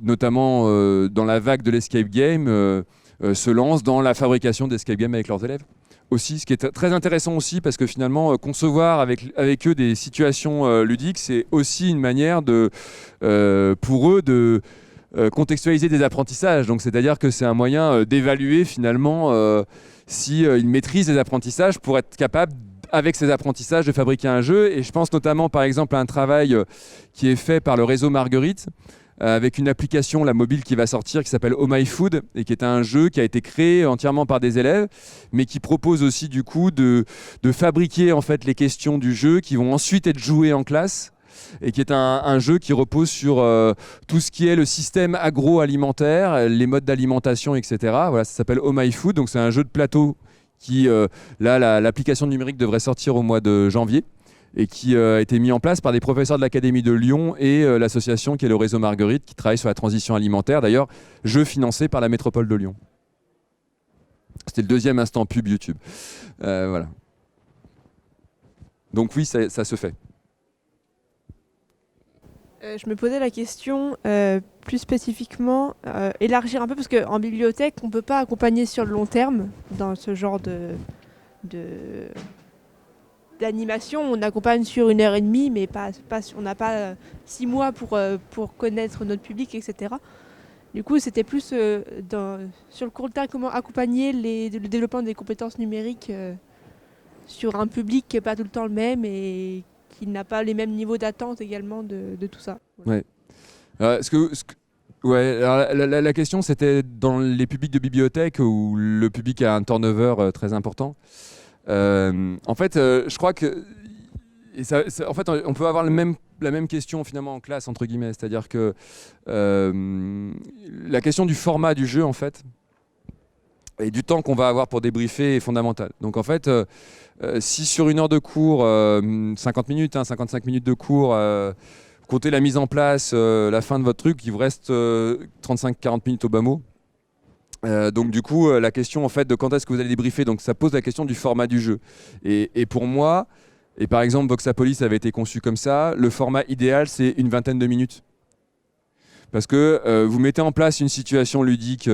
notamment dans la vague de l'escape game, se lancent dans la fabrication d'escape game avec leurs élèves. Aussi, ce qui est très intéressant aussi, parce que finalement, concevoir avec eux des situations ludiques, c'est aussi une manière pour eux de contextualiser des apprentissages. Donc, c'est-à-dire que c'est un moyen d'évaluer finalement s'ils maîtrisent les apprentissages pour être capable, avec ces apprentissages, de fabriquer un jeu. Et je pense notamment, par exemple, à un travail qui est fait par le réseau Marguerite, avec une application, la mobile, qui va sortir, qui s'appelle Oh My Food, et qui est un jeu qui a été créé entièrement par des élèves, mais qui propose aussi du coup de fabriquer en fait les questions du jeu qui vont ensuite être jouées en classe, et qui est un jeu qui repose sur tout ce qui est le système agroalimentaire, les modes d'alimentation, etc. Voilà, ça s'appelle Oh My Food, donc c'est un jeu de plateau qui, l'application numérique devrait sortir au mois de janvier, et qui a été mis en place par des professeurs de l'Académie de Lyon et l'association qui est le réseau Marguerite, qui travaille sur la transition alimentaire. D'ailleurs, jeu financé par la métropole de Lyon. C'était le deuxième instant pub YouTube. Voilà. Donc oui, ça se fait. Je me posais la question plus spécifiquement, élargir un peu, parce qu'en bibliothèque, on ne peut pas accompagner sur le long terme dans ce genre d'animation. On accompagne sur 1h30, mais on n'a pas 6 mois pour connaître notre public, etc. Du coup, c'était plus sur le court terme, comment accompagner le développement des compétences numériques sur un public qui n'est pas tout le temps le même et qui n'a pas les mêmes niveaux d'attente également de tout ça. Ouais. Alors, la question, c'était dans les publics de bibliothèque où le public a un turnover très important. En fait, je crois que en fait, on peut avoir la même question finalement en classe, entre guillemets. C'est-à-dire que la question du format du jeu, en fait, et du temps qu'on va avoir pour débriefer est fondamentale. Donc en fait, si sur 1 heure de cours, 50 minutes, 55 minutes de cours, comptez la mise en place, la fin de votre truc, il vous reste 35-40 minutes au bas mot. Donc du coup, la question en fait de quand est-ce que vous allez débriefer, donc ça pose la question du format du jeu. Et pour moi, et par exemple Voxapolis avait été conçu comme ça, le format idéal c'est une 20aine de minutes. Parce que vous mettez en place une situation ludique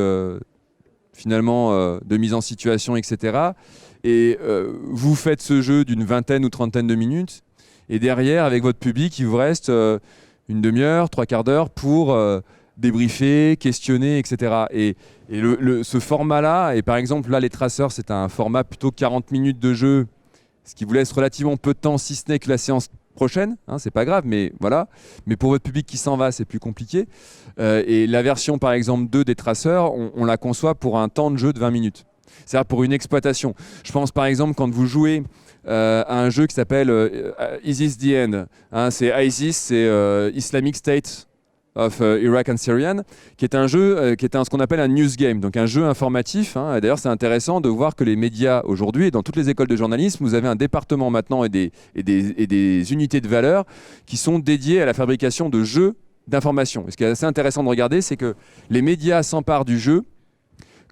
finalement de mise en situation, etc. Et vous faites ce jeu d'une 20aine ou 30aine de minutes, et derrière, avec votre public, il vous reste une demi-heure, 3/4 d'heure pour débriefer, questionner, etc. Et ce format-là, et par exemple, là, les traceurs, c'est un format plutôt 40 minutes de jeu, ce qui vous laisse relativement peu de temps, si ce n'est que la séance prochaine, hein, c'est pas grave, mais voilà. Mais pour votre public qui s'en va, c'est plus compliqué. Et la version, par exemple, 2 des traceurs, on la conçoit pour un temps de jeu de 20 minutes. C'est-à-dire pour une exploitation. Je pense, par exemple, quand vous jouez à un jeu qui s'appelle ISIS The End, hein, c'est ISIS, c'est Islamic State of Iraq and Syrian, qui est un jeu qui est ce qu'on appelle un news game, donc un jeu informatif. Hein. D'ailleurs, c'est intéressant de voir que les médias aujourd'hui, et dans toutes les écoles de journalisme, vous avez un département maintenant et des unités de valeur qui sont dédiées à la fabrication de jeux d'information. Et ce qui est assez intéressant de regarder, c'est que les médias s'emparent du jeu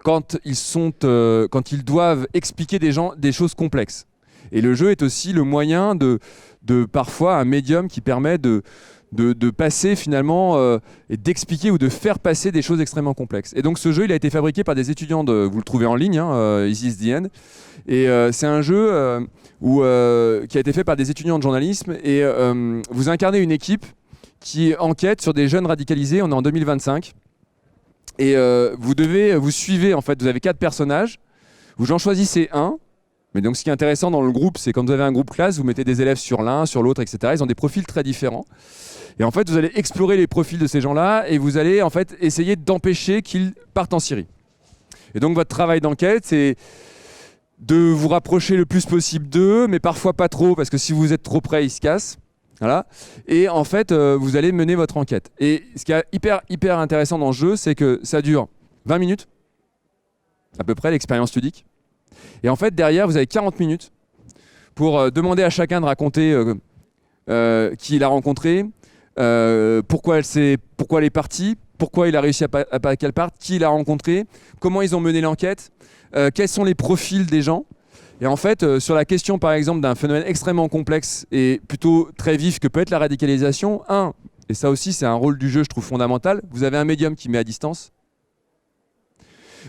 quand ils doivent expliquer des choses complexes. Et le jeu est aussi le moyen de parfois un médium qui permet de passer finalement et d'expliquer ou de faire passer des choses extrêmement complexes. Et donc ce jeu, il a été fabriqué par des étudiants, vous le trouvez en ligne, hein, Isis The End. Et c'est un jeu qui a été fait par des étudiants de journalisme. Et vous incarnez une équipe qui enquête sur des jeunes radicalisés. On est en 2025. Et vous suivez, en fait, vous avez 4 personnages. Vous en choisissez un. Mais donc ce qui est intéressant dans le groupe, c'est quand vous avez un groupe classe, vous mettez des élèves sur l'un, sur l'autre, etc. Ils ont des profils très différents. Et en fait, vous allez explorer les profils de ces gens-là et vous allez en fait essayer d'empêcher qu'ils partent en Syrie. Et donc votre travail d'enquête, c'est de vous rapprocher le plus possible d'eux, mais parfois pas trop, parce que si vous êtes trop près, ils se cassent. Voilà. Et en fait, vous allez mener votre enquête. Et ce qui est hyper intéressant dans le jeu, c'est que ça dure 20 minutes, à peu près, l'expérience ludique. Et en fait, derrière, vous avez 40 minutes pour demander à chacun de raconter qui il a rencontré, pourquoi elle est partie, pourquoi il a réussi à qu'elle parte, qui il a rencontré, comment ils ont mené l'enquête, quels sont les profils des gens. Et en fait, sur la question par exemple d'un phénomène extrêmement complexe et plutôt très vif que peut être la radicalisation, et ça aussi c'est un rôle du jeu je trouve fondamental, vous avez un médium qui met à distance.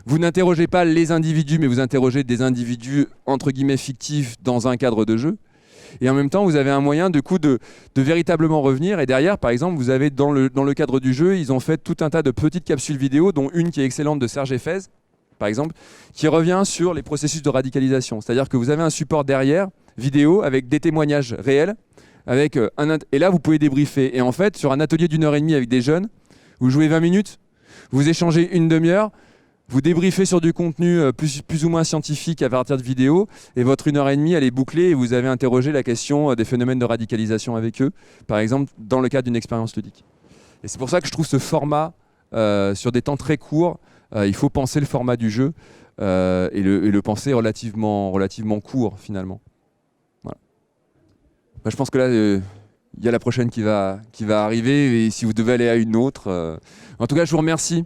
Vous n'interrogez pas les individus, mais vous interrogez des individus entre guillemets fictifs dans un cadre de jeu. Et en même temps, vous avez un moyen de véritablement revenir. Et derrière, par exemple, vous avez dans le cadre du jeu, ils ont fait tout un tas de petites capsules vidéo, dont une qui est excellente de Serge Effez, par exemple, qui revient sur les processus de radicalisation. C'est-à-dire que vous avez un support derrière, vidéo, avec des témoignages réels, et là, vous pouvez débriefer. Et en fait, sur un atelier d'1h30 avec des jeunes, vous jouez 20 minutes, vous échangez une demi-heure, vous débriefez sur du contenu plus ou moins scientifique à partir de vidéos, et votre 1h30, elle est bouclée, et vous avez interrogé la question des phénomènes de radicalisation avec eux, par exemple, dans le cadre d'une expérience ludique. Et c'est pour ça que je trouve ce format, sur des temps très courts, il faut penser le format du jeu, et le penser relativement court, finalement. Voilà. Je pense que là, il y a la prochaine qui va arriver, et si vous devez aller à une autre... En tout cas, je vous remercie.